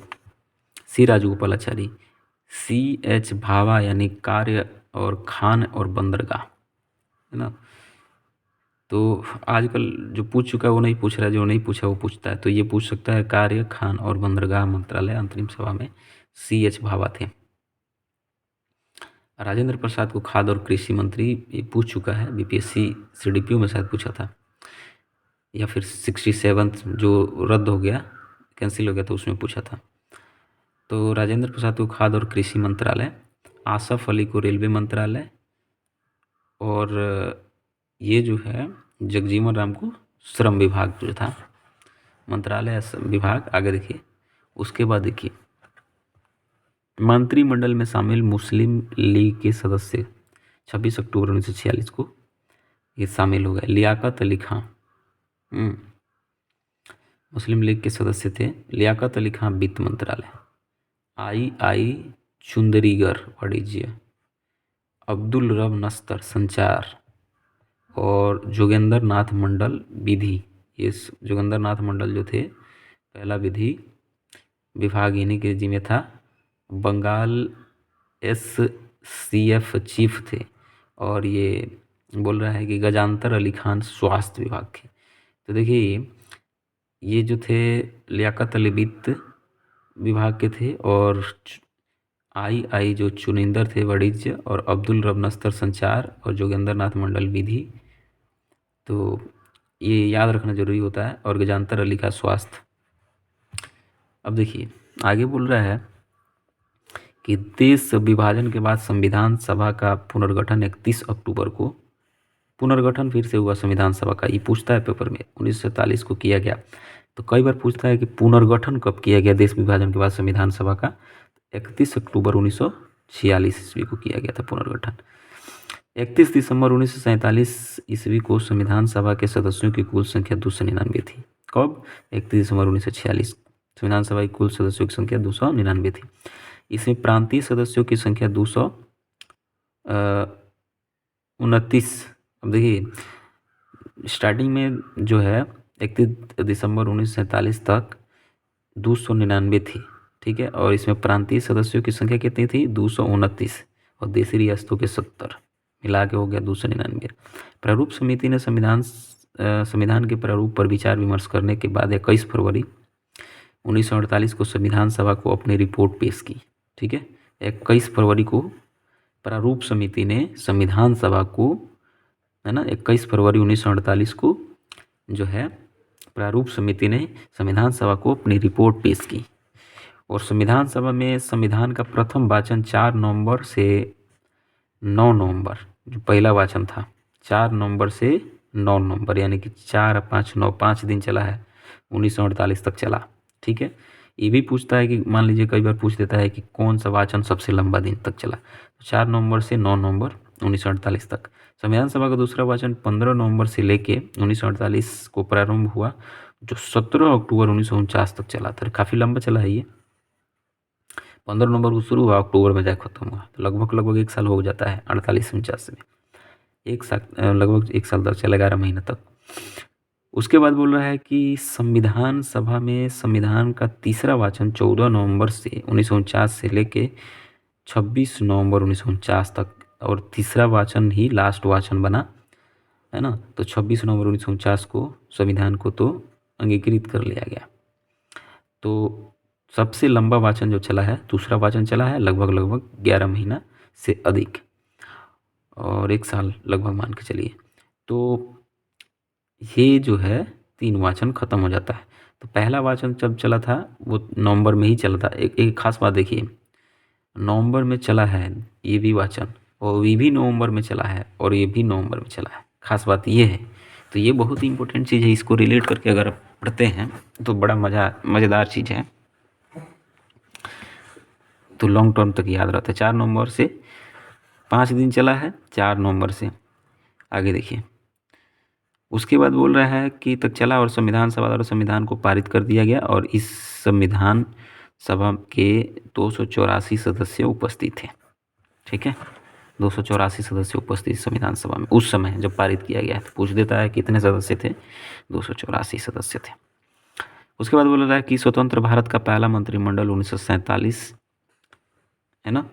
सी राजगोपालाचारी, CH भाभा यानी कार्य और खान और बंदरगाह, है ना। तो आजकल जो पूछ चुका है वो नहीं पूछ रहा है, जो नहीं पूछा वो पूछता है। तो ये पूछ सकता है, कार्य, खान और बंदरगाह मंत्रालय अंतरिम सभा में CH भाभा थे। राजेंद्र प्रसाद को खाद्य और कृषि मंत्री, ये पूछ चुका है, BPSC CDPO में शायद पूछा था, या फिर 67 जो रद्द हो गया, कैंसिल हो गया, तो उसमें पूछा था। तो राजेंद्र प्रसाद को खाद्य और कृषि मंत्रालय, आसफ अली को रेलवे मंत्रालय, और ये जो है जगजीवन राम को श्रम विभाग जो था मंत्रालय विभाग। आगे देखिए, उसके बाद देखिए, मंत्रिमंडल में शामिल मुस्लिम लीग के सदस्य 26 अक्टूबर 1946 को ये शामिल हो गए। लियाकत अली खां मुस्लिम लीग के सदस्य थे। लियाकत अली खां वित्त मंत्रालय। आई चुंदरीगर वाणिज्य, अब्दुल रब नस्तर संचार, और जोगेंद्र नाथ मंडल विधि। ये जोगेंद्र नाथ मंडल जो थे पहला विधि विभाग इन्हीं के जिम्मे था। बंगाल SCF चीफ थे, और ये बोल रहा है कि गजांतर अली खान स्वास्थ्य विभाग के। तो देखिए, ये जो थे लियाकत अली वित्त विभाग के थे, और आई जो चुनिंदर थे वाणिज्य, और अब्दुल रब नस्तर संचार, और जोगेंद्र नाथ मंडल विधि। तो ये याद रखना जरूरी होता है, और गजांतर अली का स्वास्थ्य। अब देखिए, आगे बोल रहा है कि देश विभाजन के बाद संविधान सभा का पुनर्गठन 31 अक्टूबर को, पुनर्गठन फिर से हुआ संविधान सभा का, ये पूछता है पेपर में, 1947 को किया गया। तो कई बार पूछता है कि पुनर्गठन कब किया गया देश विभाजन के बाद संविधान सभा का। 31 अक्टूबर 1946 ईस्वी को किया गया था पुनर्गठन। 31 दिसंबर 1947 ईस्वी को संविधान सभा के सदस्यों की कुल संख्या 299 थी। कब? 31 दिसंबर 1946। संविधान सभा की कुल सदस्यों की संख्या 299 थी। इसमें प्रांतीय सदस्यों की संख्या 229। अब देखिए, स्टार्टिंग में जो है 31 दिसंबर 1947 तक 299 थी, ठीक है। और इसमें प्रांतीय सदस्यों की संख्या कितनी थी? 229, और देशी रियासतों के 70, मिला के हो गया 299। प्रारूप समिति ने संविधान के प्रारूप पर विचार विमर्श करने के बाद 21 फरवरी 1948 को संविधान सभा को अपनी रिपोर्ट पेश की, ठीक है। 21 फरवरी को प्रारूप समिति ने संविधान सभा को, है ना, 21 फरवरी 1948 को जो है प्रारूप समिति ने संविधान सभा को अपनी रिपोर्ट पेश की। और संविधान सभा में संविधान का प्रथम वाचन 4 नवंबर से 9 नवंबर, जो पहला वाचन था 4 नवंबर से 9 नवंबर, यानी कि 4, 5, 9, 5 दिन चला है, 1948 तक चला, ठीक है। ये भी पूछता है कि मान लीजिए कई बार पूछ देता है कि कौन सा वाचन सबसे लंबा दिन तक चला, तो 4 नवंबर से 9 नवंबर 1948 तक। संविधान सभा का दूसरा वाचन 15 नवंबर से लेके 1948 को प्रारंभ हुआ, जो 17 अक्टूबर 1949 तक चला था। काफ़ी लंबा चला है ये। 15 नवंबर को शुरू हुआ, अक्टूबर में जाकर खत्म हुआ, तो लगभग 1 साल हो जाता है 48-49 में, 1 साल, लगभग 1 साल तक चला, 11 महीने तक। उसके बाद बोल रहा है कि संविधान सभा में संविधान का तीसरा वाचन 14 नवंबर से 1949 से लेके 26 नवंबर 1949 तक, और तीसरा वाचन ही लास्ट वाचन बना, है ना। तो 26 नवंबर 1949 को संविधान को तो अंगीकृत कर लिया गया। तो सबसे लंबा वाचन जो चला है, दूसरा वाचन चला है लगभग 11 महीना से अधिक, और 1 साल लगभग मान के चलिए। तो ये जो है 3 वाचन खत्म हो जाता है। तो पहला वाचन जब चला था वो नवंबर में ही चला था। एक खास बात देखिए, नवंबर में चला है ये भी वाचन, और ये भी नवंबर में चला है, और ये भी नवंबर में चला है। खास बात ये है। तो ये बहुत ही इंपॉर्टेंट चीज़ है, इसको रिलेट करके अगर आप पढ़ते हैं तो बड़ा मज़ेदार चीज़ है, तो लॉन्ग टर्म तक याद रहता है। 4 नवंबर से 5 दिन चला है, 4 नवंबर से। आगे देखिए, उसके बाद बोल रहा है कि तक चला और संविधान सभा द्वारा संविधान को पारित कर दिया गया, और इस संविधान सभा के 284 सदस्य उपस्थित थे, ठीक है। 284 सदस्य उपस्थित संविधान सभा में उस समय जब पारित किया गया। तो पूछ देता है कितने सदस्य थे? 284 सदस्य थे। उसके बाद बोल रहा है कि स्वतंत्र भारत का पहला मंत्रिमंडल 1947, है ना,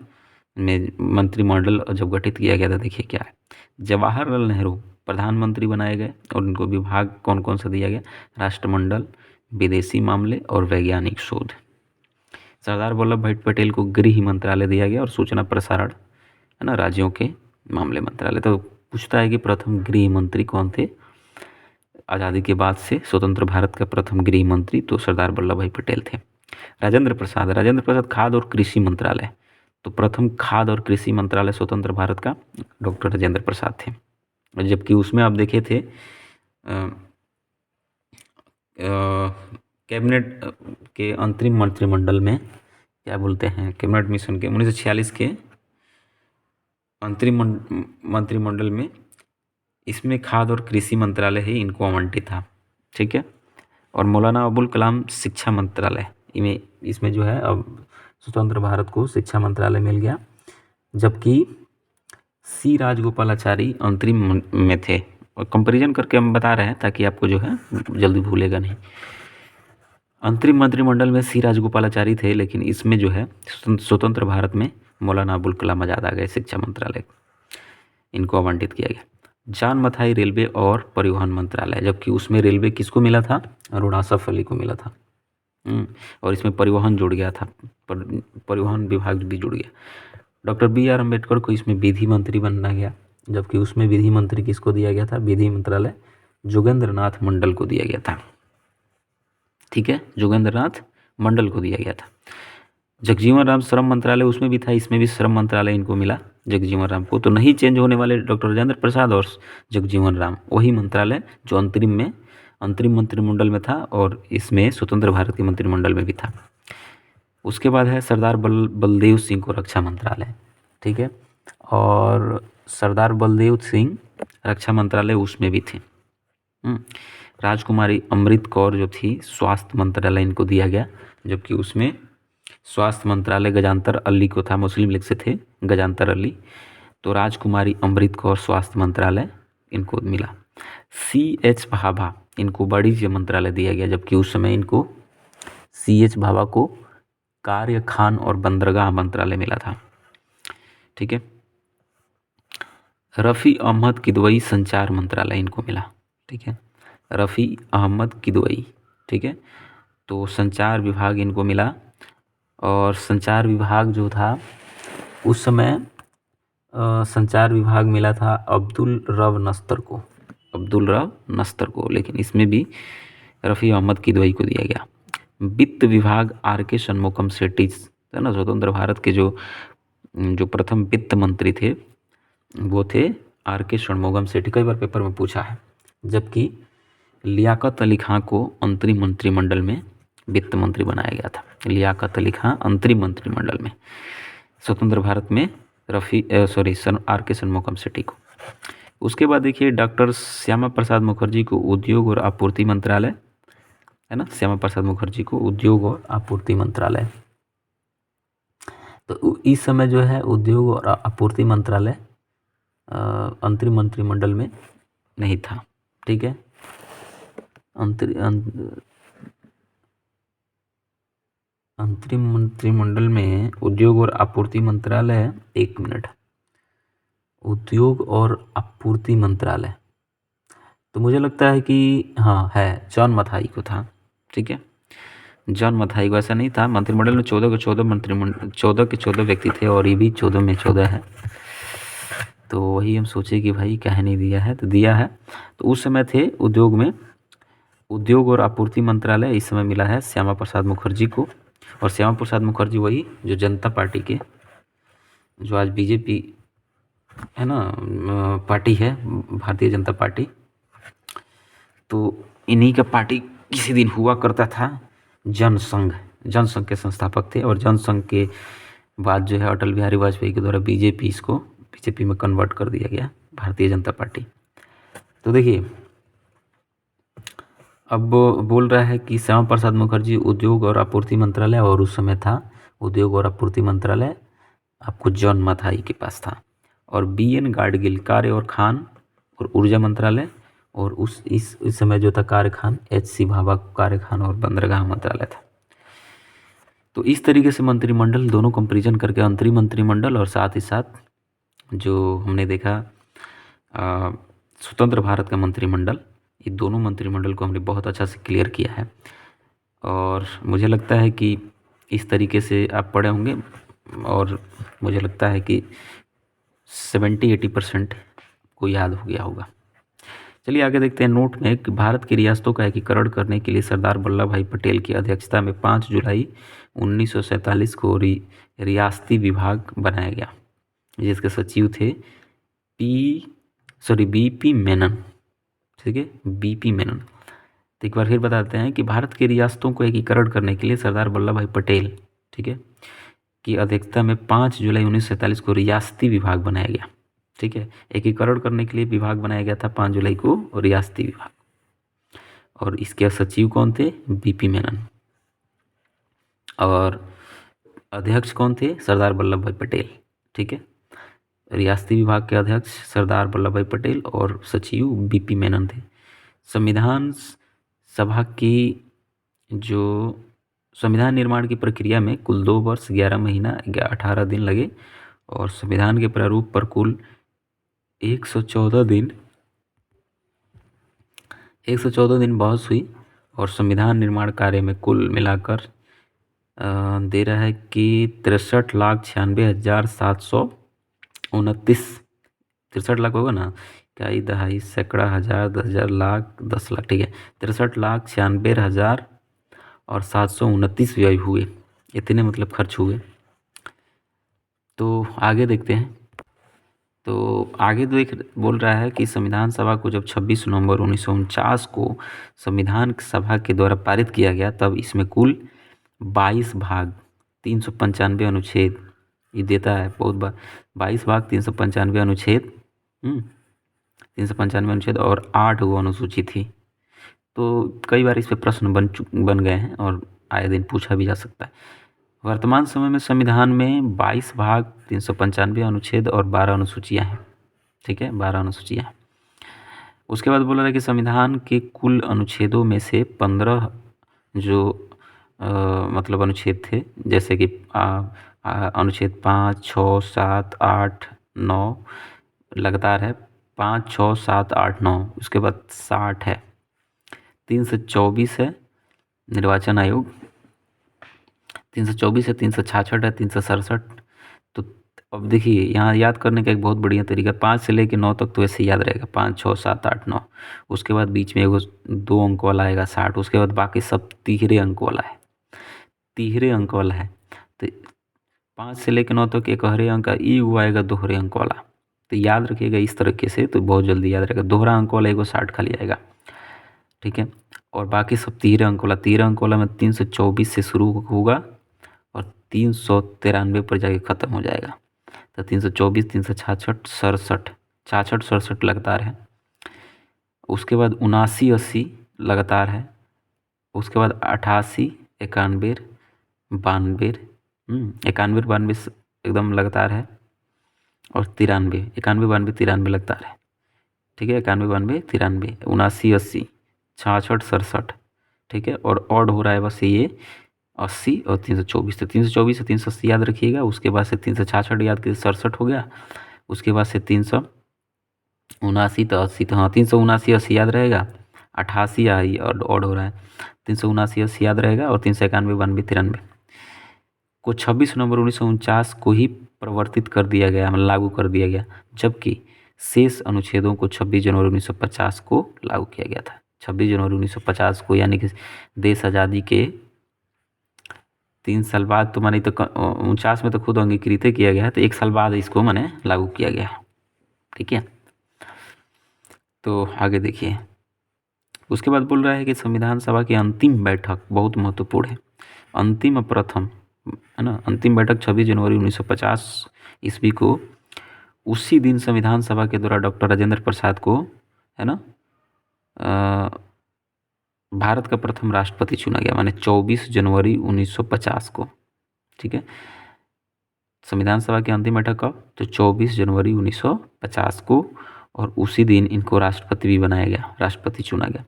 में मंत्रिमंडल जब गठित किया गया था, देखिए क्या है। जवाहरलाल नेहरू प्रधानमंत्री बनाए गए, और उनको विभाग कौन कौन सा दिया गया? राष्ट्रमंडल, विदेशी मामले और वैज्ञानिक शोध। सरदार वल्लभ भाई पटेल को गृह मंत्रालय दिया गया, और सूचना प्रसारण, है ना, राज्यों के मामले मंत्रालय। तो पूछता है कि प्रथम गृह मंत्री कौन थे? आज़ादी के बाद से स्वतंत्र भारत का प्रथम गृह मंत्री तो सरदार वल्लभ भाई पटेल थे। राजेंद्र प्रसाद खाद्य और कृषि मंत्रालय, तो प्रथम खाद्य और कृषि मंत्रालय स्वतंत्र भारत का डॉक्टर राजेंद्र प्रसाद थे। जबकि उसमें आप देखे थे कैबिनेट के अंतरिम मंत्रिमंडल में, क्या बोलते हैं, कैबिनेट मिशन के 1946 के अंतरिम मंत्रिमंडल में इसमें खाद्य और कृषि मंत्रालय ही इनको आवंटित था, ठीक है। और मौलाना अबुल कलाम शिक्षा मंत्रालय में, इसमें जो है अब स्वतंत्र भारत को शिक्षा मंत्रालय मिल गया, जबकि सी राजगोपालाचारी अंतरिम में थे। और कंपैरिजन करके हम बता रहे हैं ताकि आपको जो है जल्दी भूलेगा नहीं। अंतरिम मंत्रिमंडल में सी राजगोपालाचारी थे, लेकिन इसमें जो है स्वतंत्र भारत में मौलाना अबुल कलाम आज़ाद आ गए, शिक्षा मंत्रालय इनको आवंटित किया गया। जान मथाई रेलवे और परिवहन मंत्रालय, जबकि उसमें रेलवे किसको मिला था? अरुण आसफ अली को मिला था। और इसमें परिवहन जुड़ गया था, परिवहन विभाग भी जुड़ गया। डॉक्टर BR अम्बेडकर को इसमें विधि मंत्री बनना गया, जबकि उसमें विधि मंत्री किसको दिया गया था? विधि मंत्रालय जोगेंद्र नाथ मंडल को दिया गया था, ठीक है, जोगेंद्र नाथ मंडल को दिया गया था। जगजीवन राम श्रम मंत्रालय उसमें भी था, इसमें भी श्रम मंत्रालय इनको मिला जगजीवन राम को। तो नहीं चेंज होने वाले डॉक्टर राजेंद्र प्रसाद और जगजीवन राम, वही मंत्रालय जो अंतरिम मंत्रिमंडल में था, और इसमें स्वतंत्र भारत के मंत्रिमंडल में भी था। उसके बाद है सरदार बलदेव सिंह को रक्षा मंत्रालय, ठीक है, और सरदार बलदेव सिंह रक्षा मंत्रालय उसमें भी थे। राजकुमारी अमृत कौर जो थी स्वास्थ्य मंत्रालय इनको दिया गया, जबकि उसमें स्वास्थ्य मंत्रालय गजानतर अली को था, मुस्लिम लीग से थे गजानतर अली। तो राजकुमारी अमृत कौर स्वास्थ्य मंत्रालय इनको मिला। C.H. भाभा इनको वाणिज्य मंत्रालय दिया गया, जबकि उस समय इनको C.H. भाभा को कार्य, खान और बंदरगाह मंत्रालय मिला था। ठीक है। रफ़ी अहमद किदवई संचार मंत्रालय इनको मिला। ठीक है, रफ़ी अहमद किदवई। ठीक है, तो संचार विभाग इनको मिला। और संचार विभाग जो था उस समय संचार विभाग मिला था अब्दुल रव नस्तर को, अब्दुल रव नस्तर को, लेकिन इसमें भी रफ़ी अहमद किदवई को दिया गया। वित्त विभाग R.K. षणमुगम सेठी है ना, स्वतंत्र भारत के जो प्रथम वित्त मंत्री थे वो थे R.K. षणमुगम सेठी। कई बार पेपर में पूछा है। जबकि लियाकत अली खां को अंतरिम मंत्रिमंडल में वित्त मंत्री बनाया गया था। लियाकत अली खां अंतरिम मंत्रिमंडल में स्वतंत्र भारत में R.K. षणमुगम सेठी को। उसके बाद देखिए डॉक्टर श्यामा प्रसाद मुखर्जी को उद्योग और आपूर्ति मंत्रालय, है ना, श्यामा प्रसाद मुखर्जी को उद्योग और आपूर्ति मंत्रालय। तो इस समय जो है उद्योग और आपूर्ति मंत्रालय अंतरिम मंत्रिमंडल में नहीं था। ठीक है, अंतरिम मंत्रिमंडल में उद्योग और आपूर्ति मंत्रालय, एक मिनट, उद्योग और आपूर्ति मंत्रालय तो मुझे लगता है कि हाँ है, जॉन मथाई को था। ठीक है, जॉन मथाई को। ऐसा नहीं था, मंत्रिमंडल में 14 के 14 व्यक्ति थे और ये भी 14 में 14 है। तो वही हम सोचे कि भाई कहे नहीं दिया है, तो दिया है। तो उस समय थे उद्योग में उद्योग और आपूर्ति मंत्रालय, इस समय मिला है श्यामा प्रसाद मुखर्जी को। और श्यामा प्रसाद मुखर्जी वही जो जनता पार्टी के, जो आज बीजेपी है ना पार्टी है, भारतीय जनता पार्टी, तो इन्हीं का पार्टी किसी दिन हुआ करता था। जनसंघ के संस्थापक थे। और जनसंघ के बाद जो है अटल बिहारी वाजपेयी के द्वारा बीजेपी में कन्वर्ट कर दिया गया, भारतीय जनता पार्टी। तो देखिए अब बोल रहा है कि श्यामा प्रसाद मुखर्जी उद्योग और आपूर्ति मंत्रालय, और उस समय था उद्योग और आपूर्ति मंत्रालय आपको जॉन मथाई के पास था। और B.N. गाडगिल कार्य और खान और ऊर्जा मंत्रालय, और इस समय जो था कार्य खान, H.C. भाभा कार्य खान और बंदरगाह मंत्रालय था। तो इस तरीके से मंत्रिमंडल दोनों कंपेरिजन करके अंतरिम मंत्रिमंडल और साथ ही साथ जो हमने देखा स्वतंत्र भारत का मंत्रिमंडल, ये दोनों मंत्रिमंडल को हमने बहुत अच्छा से क्लियर किया है। और मुझे लगता है कि इस तरीके से आप पढ़े होंगे और मुझे लगता है कि 70-80% को याद हो गया होगा। चलिए आगे देखते हैं। नोट में कि भारत की रियासतों का एकीकरण करने के लिए सरदार वल्लभ भाई पटेल की अध्यक्षता में 5 जुलाई 1947 को रियासती विभाग बनाया गया, जिसके सचिव थे B.P. मेनन। ठीक है, B.P. मेनन। तो एक बार फिर बताते हैं कि भारत की रियासतों को एकीकरण करने के लिए सरदार वल्लभ भाई पटेल, ठीक है, की अध्यक्षता में 5 जुलाई 1947 को रियासती विभाग बनाया गया। ठीक है, एकीकरण करने के लिए विभाग बनाया गया था 5 जुलाई को, रियासती विभाग। और इसके सचिव कौन थे? B.P. मेनन। और अध्यक्ष कौन थे? सरदार वल्लभ भाई पटेल। ठीक है, रियासती विभाग के अध्यक्ष सरदार वल्लभ भाई पटेल और सचिव B.P. मेनन थे। संविधान सभा की जो संविधान निर्माण की प्रक्रिया में कुल 2 वर्ष 11 महीना 18 दिन लगे और संविधान के प्रारूप पर कुल 114 दिन बहस हुई और संविधान निर्माण कार्य में कुल मिलाकर दे रहा है कि 63,96,729 63 लाख होगा ना, इकाई दहाई सैकड़ा हज़ार 10,000 लाख 10 लाख, ठीक है, 63,96,000 और 729 व्यय हुए, इतने मतलब खर्च हुए। तो आगे देखते हैं। तो आगे बोल रहा है कि संविधान सभा को जब 26 नवंबर 1949 को संविधान सभा के द्वारा पारित किया गया, तब इसमें कुल 22 भाग 395 अनुच्छेद ये देता है, बहुत बार 22 भाग 395 अनुच्छेद 395 अनुच्छेद और 8 गो अनुसूची थी। तो कई बार इस पर प्रश्न बन गए हैं और आए दिन पूछा भी जा सकता है। वर्तमान समय में संविधान में 22 भाग 395 अनुच्छेद और 12 अनुसूचियाँ हैं। ठीक है, 12 अनुसूचियाँ हैं। उसके बाद बोल रहा है कि संविधान के कुल अनुच्छेदों में से 15 जो मतलब अनुच्छेद थे, जैसे कि अनुच्छेद 5, 6, 7, 8, 9 लगातार है, 5, 6, 7, 8, 9, उसके बाद 60 है, 324 है निर्वाचन आयोग, 324 है, 366 है, 367। तो अब देखिए यहाँ याद करने का एक बहुत बढ़िया तरीका, 5 से लेकर 9 तक तो वैसे याद रहेगा, 5, 6, 7, 8, 9। उसके बाद बीच में एगो 2 अंक वाला आएगा 60, उसके बाद बाकी सब तिहरे अंक वाला है, तिहरे अंक वाला है। तो 5 से लेकर 9 तक एक हरे अंक का ई हुआ आएगा दोहरे अंक वाला। तो याद रखिएगा इस तरीके से, तो बहुत जल्दी याद रहेगा। दोहरा अंक वाला एगो 60 खाली आएगा, ठीक है। और बाकी सब तिहरे अंक वाला, तिहरे अंक वाला में 324 से शुरू होगा और 393 पर जाके ख़त्म हो जाएगा। तो 324, 366, 67, 66, 67 लगातार है। उसके बाद 79, 80 लगातार है। उसके बाद 88, 91, 92, 91, 92 एकदम लगातार है। और 93, 91, 92, 93 लगातार है, ठीक है। 91, 92, 93, 79, 80, 66, 67, ठीक है। और ऑड हो रहा है बस ये 80 और 324। तो 324 से 380 याद रखिएगा। उसके बाद से 366 याद कीजिए, 67 हो गया। उसके बाद से 379 तो 80, तो हाँ 379, 80 याद रहेगा। 88 आई और ऑड हो रहा है, 379, 80 याद रहेगा। और 391, 92, 93 को 26 नवंबर 1949 को ही प्रवर्तित कर दिया गया, मतलब लागू कर दिया गया, जबकि शेष अनुच्छेदों को 26 जनवरी 1950 को लागू किया गया था। 26 जनवरी 1950 को, यानी कि देश आज़ादी के 3 साल बाद, तो माने तो 49 में तो खुद अंगीकृत किया गया है, तो 1 साल बाद इसको माने लागू किया गया, ठीक है। तो आगे देखिए, उसके बाद बोल रहा है कि संविधान सभा की अंतिम बैठक बहुत महत्वपूर्ण है। अंतिम और प्रथम, है ना, अंतिम बैठक 26 जनवरी 1950 ईस्वी को, उसी दिन संविधान सभा के द्वारा डॉक्टर राजेंद्र प्रसाद को, है ना, भारत का प्रथम राष्ट्रपति चुना गया, माने 24 जनवरी 1950 को, ठीक है। संविधान सभा की अंतिम बैठक कब, तो 24 जनवरी 1950 को, और उसी दिन इनको राष्ट्रपति भी बनाया गया, राष्ट्रपति चुना गया।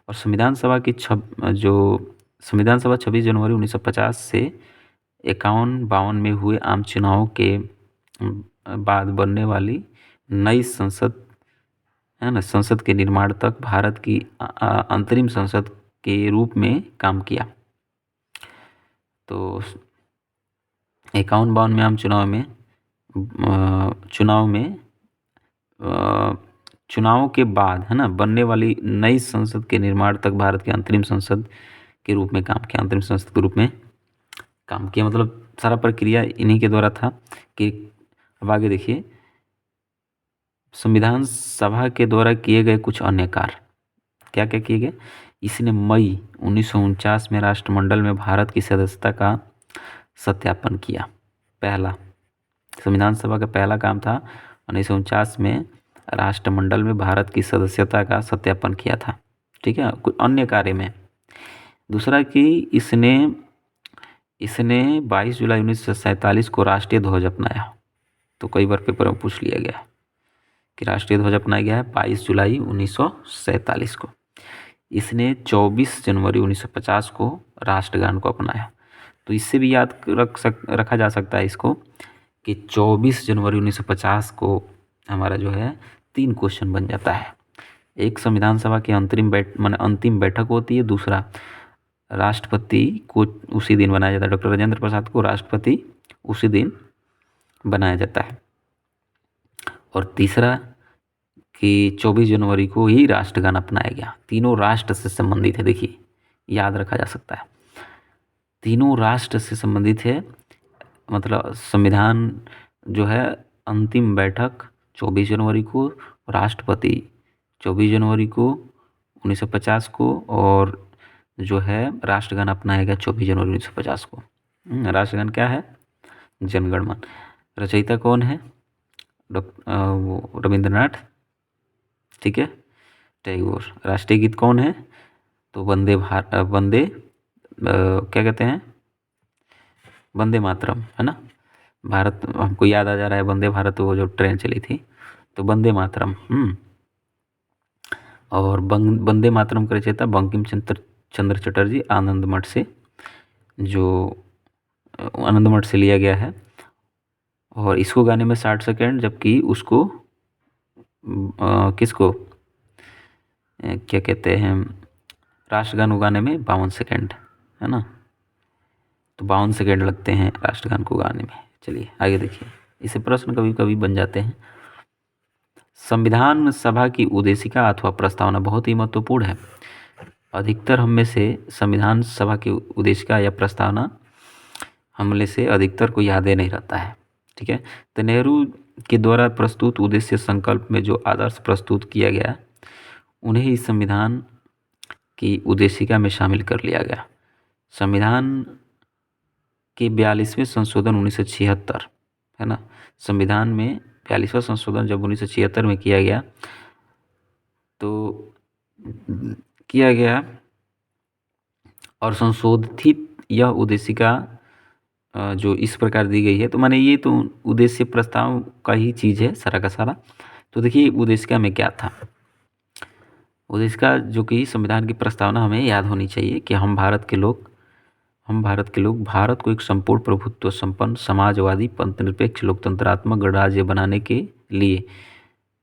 और संविधान सभा की संविधान सभा 26 जनवरी 1950 से 51-52 में हुए आम चुनाव के बाद बनने वाली नई संसद, है ना, संसद के निर्माण तक भारत की अंतरिम संसद के रूप में काम किया। तो 51-52 में आम चुनाव के बाद, है ना, बनने वाली नई संसद के निर्माण तक भारत के अंतरिम संसद के रूप में काम किया, अंतरिम संसद के रूप में काम किया, मतलब सारा प्रक्रिया इन्हीं के द्वारा था। कि अब आगे देखिए, संविधान सभा के द्वारा किए गए कुछ अन्य कार्य, क्या क्या किए गए। इसने मई 1949 में राष्ट्रमंडल में भारत की सदस्यता का सत्यापन किया। पहला संविधान सभा का पहला काम था 1949 में राष्ट्रमंडल में भारत की सदस्यता का सत्यापन किया था, ठीक है, कुछ अन्य कार्य में। दूसरा कि इसने 22 जुलाई 1947 को राष्ट्रीय ध्वज अपनाया। तो कई बार पेपर में पूछ लिया गया कि राष्ट्रीय ध्वज अपनाया गया है 22 जुलाई 1947 को। इसने 24 जनवरी 1950 को राष्ट्रगान को अपनाया। तो इससे भी याद रखा जा सकता है इसको कि 24 जनवरी 1950 को हमारा जो है 3 क्वेश्चन बन जाता है। एक संविधान सभा की अंतिम बैठक होती है। दूसरा, राष्ट्रपति को उसी दिन बनाया जाता है, डॉक्टर राजेंद्र प्रसाद को राष्ट्रपति उसी दिन बनाया जाता है। और तीसरा कि 24 जनवरी को ही राष्ट्रगान अपनाया गया। तीनों राष्ट्र से संबंधित है, देखिए याद रखा जा सकता है, तीनों राष्ट्र से संबंधित है। मतलब संविधान जो है अंतिम बैठक 24 जनवरी को, राष्ट्रपति 24 जनवरी को 1950 को, और जो है राष्ट्रगान अपनाएगा 24 जनवरी 1950 को। राष्ट्रगान क्या है, जनगण मन। रचयिता कौन है, वो रविंद्रनाथ, ठीक है, टैगोर। राष्ट्रीय गीत कौन है, तो क्या कहते हैं, वंदे मातरम, है ना। भारत हमको याद आ जा रहा है, वंदे भारत वो जो ट्रेन चली थी, तो वंदे मातरम। और वंदे मातरम का रचयिता बंकिम चंद्र चटर्जी, आनंद मठ से, जो आनंद मठ से लिया गया है। और इसको गाने में 60 सेकेंड, जबकि उसको किसको क्या कहते हैं, राष्ट्रगान को गाने में 52 सेकेंड, है ना। तो 52 सेकेंड लगते हैं राष्ट्रगान को गाने में। चलिए आगे देखिए, इसे प्रश्न कभी कभी बन जाते हैं। संविधान सभा की उद्देशिका अथवा प्रस्तावना बहुत ही महत्वपूर्ण है। अधिकतर हम में से संविधान सभा की उद्देशिका या प्रस्तावना हम में से अधिकतर को याद ही नहीं रहता है। ठीक है, तो नेहरू के द्वारा प्रस्तुत उद्देश्य संकल्प में जो आदर्श प्रस्तुत किया गया, उन्हें इस संविधान की उद्देशिका में शामिल कर लिया गया। संविधान के 42वें संशोधन 1976, है ना, संविधान में 42वां संशोधन जब 1976 में किया गया, तो किया गया और संशोधित यह उद्देशिका जो इस प्रकार दी गई है, तो माने ये तो उद्देश्य प्रस्ताव का ही चीज़ है सारा का सारा। तो देखिए उद्देशिका में क्या था। उद्देशिका जो कि संविधान की प्रस्तावना हमें याद होनी चाहिए कि हम भारत के लोग भारत को एक संपूर्ण प्रभुत्व संपन्न समाजवादी पंथनिरपेक्ष लोकतंत्रात्मक गणराज्य बनाने के लिए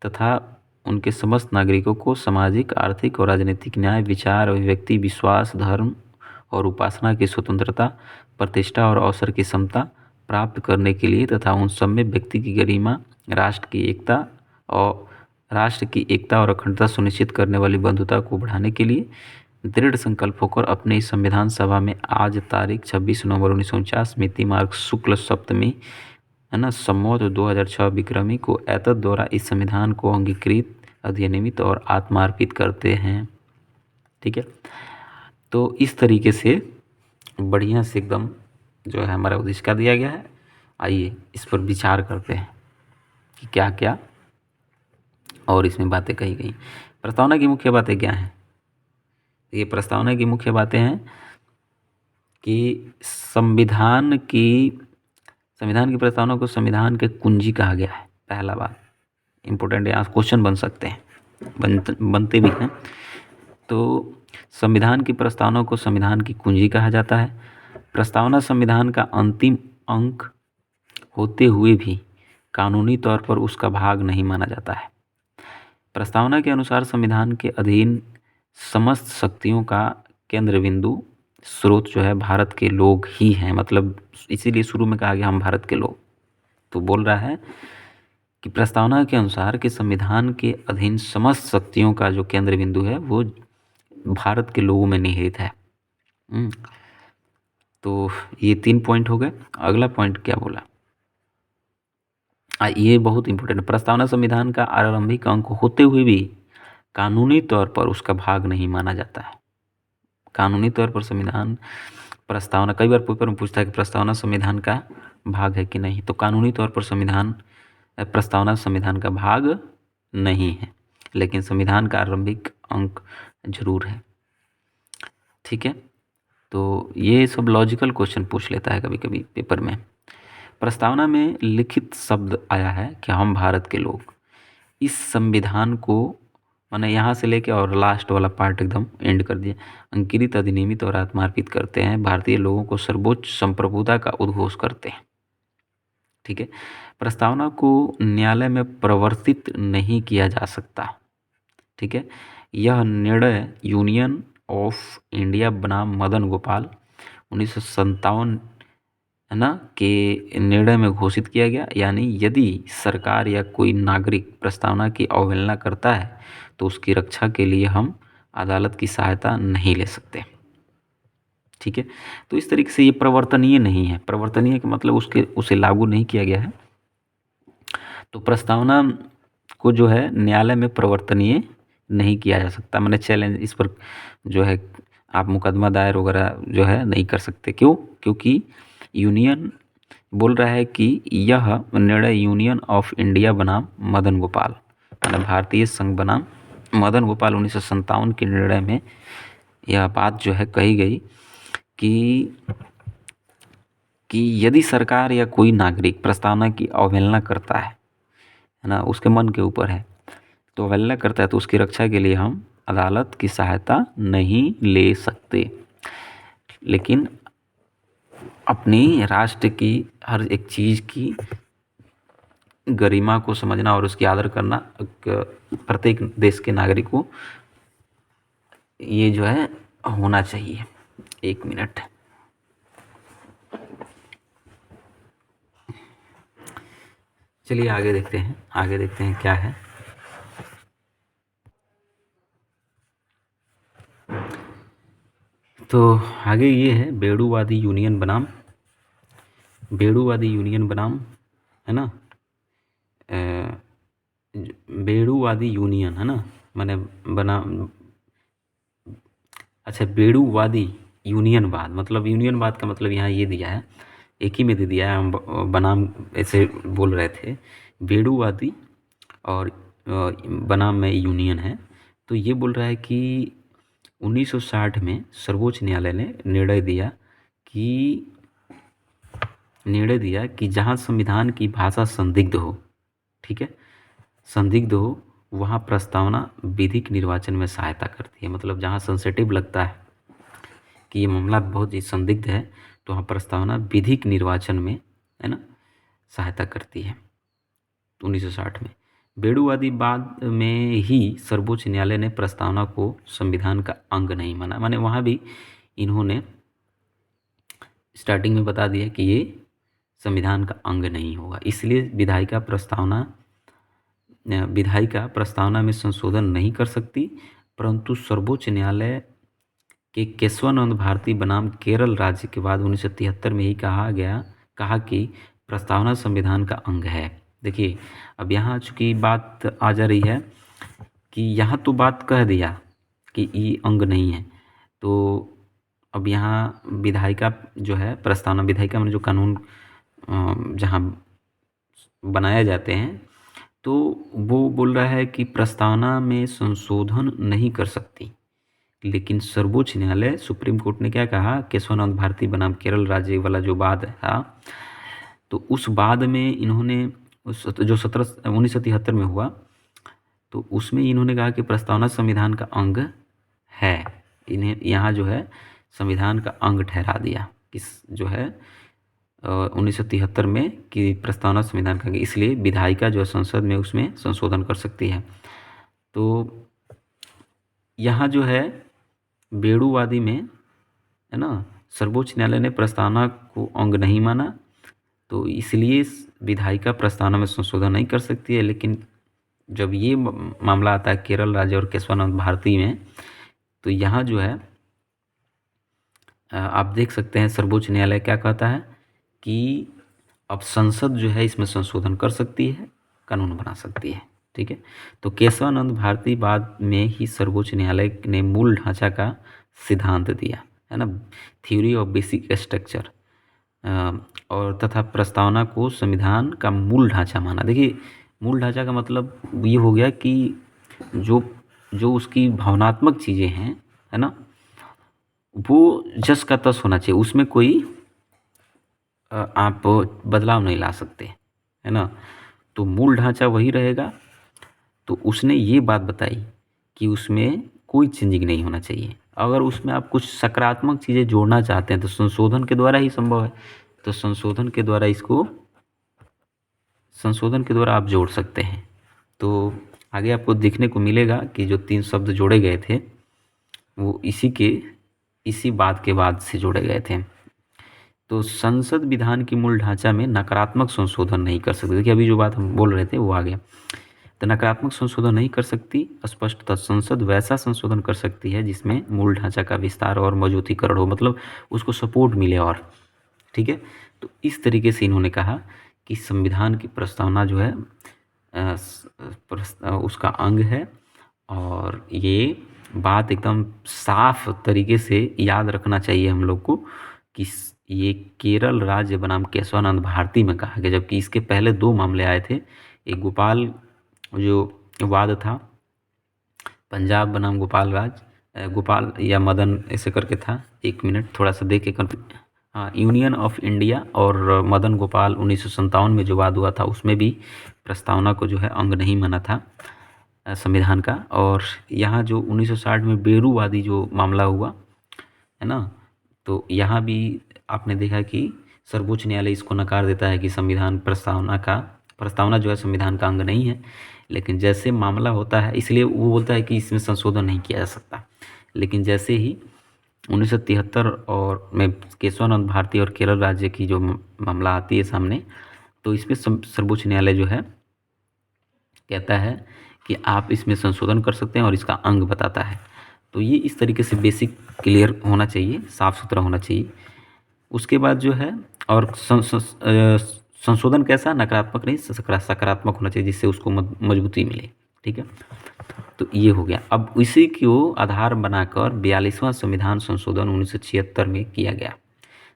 तथा उनके समस्त नागरिकों को सामाजिक, आर्थिक और राजनीतिक न्याय, विचार, अभिव्यक्ति, विश्वास, धर्म और उपासना की स्वतंत्रता, प्रतिष्ठा और अवसर की समता प्राप्त करने के लिए तथा उन सब में व्यक्ति की गरिमा, राष्ट्र की एकता और अखंडता सुनिश्चित करने वाली बंधुता को बढ़ाने के लिए दृढ़ संकल्प होकर अपने इस संविधान सभा में आज तारीख 26 नवंबर 1949 मिति मार्ग शुक्ल सप्तमी, है ना, संवत 2006 विक्रमी को एतद द्वारा इस संविधान को अंगीकृत, अधिनियमित और आत्मार्पित करते हैं। ठीक है, तो इस तरीके से बढ़िया से एकदम जो है हमारा उद्देशिका दिया गया है। आइए इस पर विचार करते हैं कि क्या क्या और इसमें बातें कही गई। प्रस्तावना की मुख्य बातें क्या हैं। ये प्रस्तावना की मुख्य बातें हैं कि संविधान की प्रस्तावना को संविधान के कुंजी कहा गया है। पहला बात इम्पोर्टेंट, यहाँ क्वेश्चन बन सकते हैं, बनते भी हैं। तो संविधान की प्रस्तावना को संविधान की कुंजी कहा जाता है। प्रस्तावना संविधान का अंतिम अंक होते हुए भी कानूनी तौर पर उसका भाग नहीं माना जाता है। प्रस्तावना के अनुसार संविधान के अधीन समस्त शक्तियों का केंद्र बिंदु स्रोत जो है भारत के लोग ही हैं। मतलब इसीलिए शुरू में कहा गया हम भारत के लोग। तो बोल रहा है कि प्रस्तावना के अनुसार कि संविधान के अधीन समस्त शक्तियों का जो केंद्र बिंदु है वो भारत के लोगों में निहित है। तो ये 3 पॉइंट हो गए। अगला पॉइंट क्या बोला, ये बहुत इंपॉर्टेंट। प्रस्तावना संविधान का आरंभिक अंक होते हुए भी कानूनी तौर पर उसका भाग नहीं माना जाता है। कानूनी तौर पर संविधान प्रस्तावना, कई बार पेपर में पूछता है कि प्रस्तावना संविधान का भाग है कि नहीं, तो कानूनी तौर पर प्रस्तावना संविधान का भाग नहीं है, लेकिन संविधान का आरंभिक अंक जरूर है। ठीक है, तो ये सब लॉजिकल क्वेश्चन पूछ लेता है कभी कभी पेपर में। प्रस्तावना में लिखित शब्द आया है कि हम भारत के लोग इस संविधान को, मैंने यहाँ से लेके और लास्ट वाला पार्ट एकदम एंड कर दिया, अंकित, अधिनियमित और आत्मार्पित करते हैं, भारतीय लोगों को सर्वोच्च संप्रभुता का उद्घोष करते हैं। ठीक है, प्रस्तावना को न्यायालय में प्रवर्तित नहीं किया जा सकता। ठीक है, यह निर्णय यूनियन ऑफ इंडिया बनाम मदन गोपाल 1957, है ना, के निर्णय में घोषित किया गया। यानी यदि सरकार या कोई नागरिक प्रस्तावना की अवहेलना करता है तो उसकी रक्षा के लिए हम अदालत की सहायता नहीं ले सकते। ठीक है, तो इस तरीके से ये प्रवर्तनीय नहीं है। प्रवर्तनीय का मतलब उसे लागू नहीं किया गया है। तो प्रस्तावना को जो है न्यायालय में प्रवर्तनीय नहीं किया जा सकता। मैंने चैलेंज, इस पर जो है आप मुकदमा दायर वगैरह जो है नहीं कर सकते। क्यों? क्योंकि यूनियन बोल रहा है कि यह निर्णय यूनियन ऑफ इंडिया बनाम मदन गोपाल, यानी भारतीय संघ बनाम मदन गोपाल 1957 के निर्णय में यह बात जो है कही गई कि यदि सरकार या कोई नागरिक प्रस्तावना की अवहेलना करता है ना, उसके मन के ऊपर है, तो अवहेलना करता है तो उसकी रक्षा के लिए हम अदालत की सहायता नहीं ले सकते, लेकिन अपनी राष्ट्र की हर एक चीज़ की गरिमा को समझना और उसकी आदर करना प्रत्येक देश के नागरिक को ये जो है होना चाहिए। 1 मिनट। चलिए आगे देखते हैं क्या है। तो आगे ये है बेड़ूवादी यूनियन बनाम है ना, बेड़ूवादी यूनियन है ना, मैंने अच्छा बेड़ूवादी यूनियनवाद, मतलब यूनियनवाद का मतलब यहाँ ये दिया है, एक ही में दे दिया है, हम बनाम ऐसे बोल रहे थे बेड़ूवादी और बनाम में यूनियन है। तो ये बोल रहा है कि 1960 में सर्वोच्च न्यायालय ने निर्णय दिया कि जहाँ संविधान की भाषा संदिग्ध हो, ठीक है, संदिग्ध हो, वहाँ प्रस्तावना विधिक निर्वाचन में सहायता करती है। मतलब जहाँ सेंसिटिव लगता है कि ये मामला बहुत ही संदिग्ध है, तो वहाँ प्रस्तावना विधिक निर्वाचन में, है ना, सहायता करती है। 1960 में बेड़ूवादी बाद में ही सर्वोच्च न्यायालय ने प्रस्तावना को संविधान का अंग नहीं माना। माने वहाँ भी इन्होंने स्टार्टिंग में बता दिया कि ये संविधान का अंग नहीं होगा, इसलिए विधायिका प्रस्तावना में संशोधन नहीं कर सकती। परंतु सर्वोच्च न्यायालय के केशवानंद भारती बनाम केरल राज्य के बाद 1973 में ही कहा कि प्रस्तावना संविधान का अंग है। देखिए अब यहाँ चूँकि बात आ जा रही है कि यहाँ तो बात कह दिया कि ये अंग नहीं है, तो अब यहाँ विधायिका जो है, प्रस्तावना विधायिका में जो कानून जहाँ बनाए जाते हैं, तो वो बोल रहा है कि प्रस्तावना में संशोधन नहीं कर सकती। लेकिन सर्वोच्च न्यायालय, सुप्रीम कोर्ट ने क्या कहा, केशवानंद भारती बनाम केरल राज्य वाला जो वाद था, तो उस बाद में इन्होंने जो 1973 में हुआ, तो उसमें इन्होंने कहा कि प्रस्तावना संविधान का अंग है। इन्हें यहाँ जो है संविधान का अंग ठहरा दिया, किस जो है 1973 में, कि प्रस्तावना संविधान का, इसलिए विधायिका जो है संसद में उसमें संशोधन कर सकती है। तो यहाँ जो है बेड़ूवादी में, है ना, सर्वोच्च न्यायालय ने प्रस्तावना को अंग नहीं माना, तो इसलिए विधायिका प्रस्तावना में संशोधन नहीं कर सकती है। लेकिन जब ये मामला आता है केरल राज्य और केशवानंद भारती में, तो यहाँ जो है आप देख सकते हैं सर्वोच्च न्यायालय क्या कहता है कि अब संसद जो है इसमें संशोधन कर सकती है, कानून बना सकती है, ठीक है। तो केशवानंद भारती बाद में ही सर्वोच्च न्यायालय ने मूल ढांचा का सिद्धांत दिया, है ना, थ्योरी ऑफ बेसिक स्ट्रक्चर, और तथा प्रस्तावना को संविधान का मूल ढांचा माना। देखिए मूल ढांचा का मतलब ये हो गया कि जो उसकी भावनात्मक चीज़ें हैं, है ना, वो जस का तस होना चाहिए, उसमें कोई आप बदलाव नहीं ला सकते, है ना। तो मूल ढांचा वही रहेगा। तो उसने ये बात बताई कि उसमें कोई चेंजिंग नहीं होना चाहिए। अगर उसमें आप कुछ सकारात्मक चीज़ें जोड़ना चाहते हैं तो संशोधन के द्वारा ही संभव है। तो संशोधन के द्वारा आप जोड़ सकते हैं। तो आगे आपको देखने को मिलेगा कि जो 3 शब्द जोड़े गए थे वो इसी बात के बाद से जोड़े गए थे। तो संसद विधान की मूल ढांचा में नकारात्मक संशोधन नहीं कर सकती। देखिए अभी जो बात हम बोल रहे थे वो आ गया। तो नकारात्मक संशोधन नहीं कर सकती। स्पष्टतः संसद वैसा संशोधन कर सकती है जिसमें मूल ढांचा का विस्तार और मजबूतीकरण हो, मतलब उसको सपोर्ट मिले, और ठीक है। तो इस तरीके से इन्होंने कहा कि संविधान की प्रस्तावना जो है उसका अंग है। और ये बात एकदम साफ तरीके से याद रखना चाहिए हम लोग को कि ये केरल राज्य बनाम केशवानंद भारती में कहा गया, जबकि इसके पहले 2 मामले आए थे। एक गोपाल जो वाद था, पंजाब बनाम गोपाल या मदन ऐसे करके था। 1 मिनट थोड़ा सा देख के हाँ, यूनियन ऑफ इंडिया और मदन गोपाल 1957 में जो वाद हुआ था उसमें भी प्रस्तावना को जो है अंग नहीं माना था। संविधान का। और यहाँ जो 1960 में बेरूवादी जो मामला हुआ है ना, तो यहाँ भी आपने देखा कि सर्वोच्च न्यायालय इसको नकार देता है कि संविधान प्रस्तावना जो है संविधान का अंग नहीं है। लेकिन जैसे मामला होता है, इसलिए वो बोलता है कि इसमें संशोधन नहीं किया जा सकता। लेकिन जैसे ही 1973 और में केशवानंद भारती और केरल राज्य की जो मामला आती है सामने, तो इसमें सर्वोच्च न्यायालय जो है कहता है कि आप इसमें संशोधन कर सकते हैं और इसका अंग बताता है। तो ये इस तरीके से बेसिक क्लियर होना चाहिए, साफ़ सुथरा होना चाहिए। उसके बाद जो है और संशोधन कैसा, नकारात्मक नहीं सकारात्मक होना चाहिए, जिससे उसको मजबूती मिले। ठीक है, तो ये हो गया। अब इसी को आधार बनाकर 42वां संविधान संशोधन 1976 में किया गया।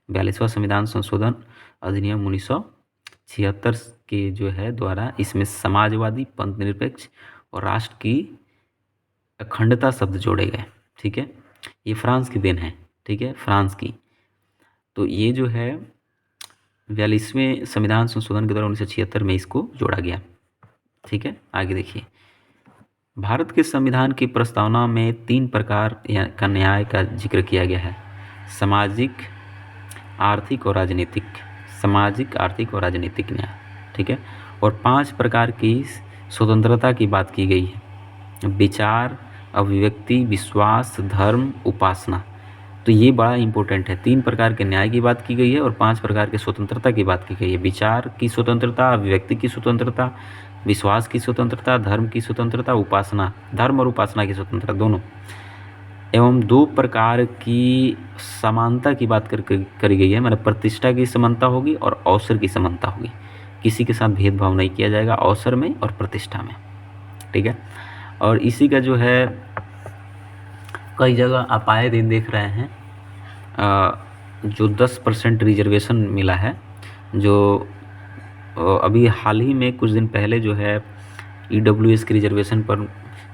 42वां संविधान संशोधन अधिनियम 1976 के जो है द्वारा इसमें समाजवादी, पंथ निरपेक्ष और राष्ट्र की अखंडता शब्द जोड़े गए। ठीक है, ये फ्रांस की देन है। ठीक है, फ्रांस की। तो ये जो है 42वें संविधान संशोधन के द्वारा 1976 में इसको जोड़ा गया। ठीक है, आगे देखिए। भारत के संविधान की प्रस्तावना में 3 प्रकार का न्याय का जिक्र किया गया है। सामाजिक, आर्थिक और राजनीतिक। सामाजिक, आर्थिक और राजनीतिक न्याय। ठीक है, और 5 प्रकार की स्वतंत्रता की बात की गई है। विचार, अभिव्यक्ति, विश्वास, धर्म, उपासना। तो ये बड़ा इंपॉर्टेंट है। 3 प्रकार के न्याय की बात की गई है और 5 प्रकार के स्वतंत्रता की बात की गई है। विचार की स्वतंत्रता, अभिव्यक्ति की स्वतंत्रता, विश्वास की स्वतंत्रता, धर्म की स्वतंत्रता, उपासना, धर्म और उपासना की स्वतंत्रता दोनों, एवं 2 प्रकार की समानता की बात करी गई है। मतलब प्रतिष्ठा की समानता होगी और अवसर की समानता होगी। किसी के साथ भेदभाव नहीं किया जाएगा अवसर में और प्रतिष्ठा में। ठीक है, और इसी का जो है कई जगह आप आए दिन देख रहे हैं जो 10% रिजर्वेशन मिला है, जो अभी हाल ही में कुछ दिन पहले जो है EWS के रिजर्वेशन पर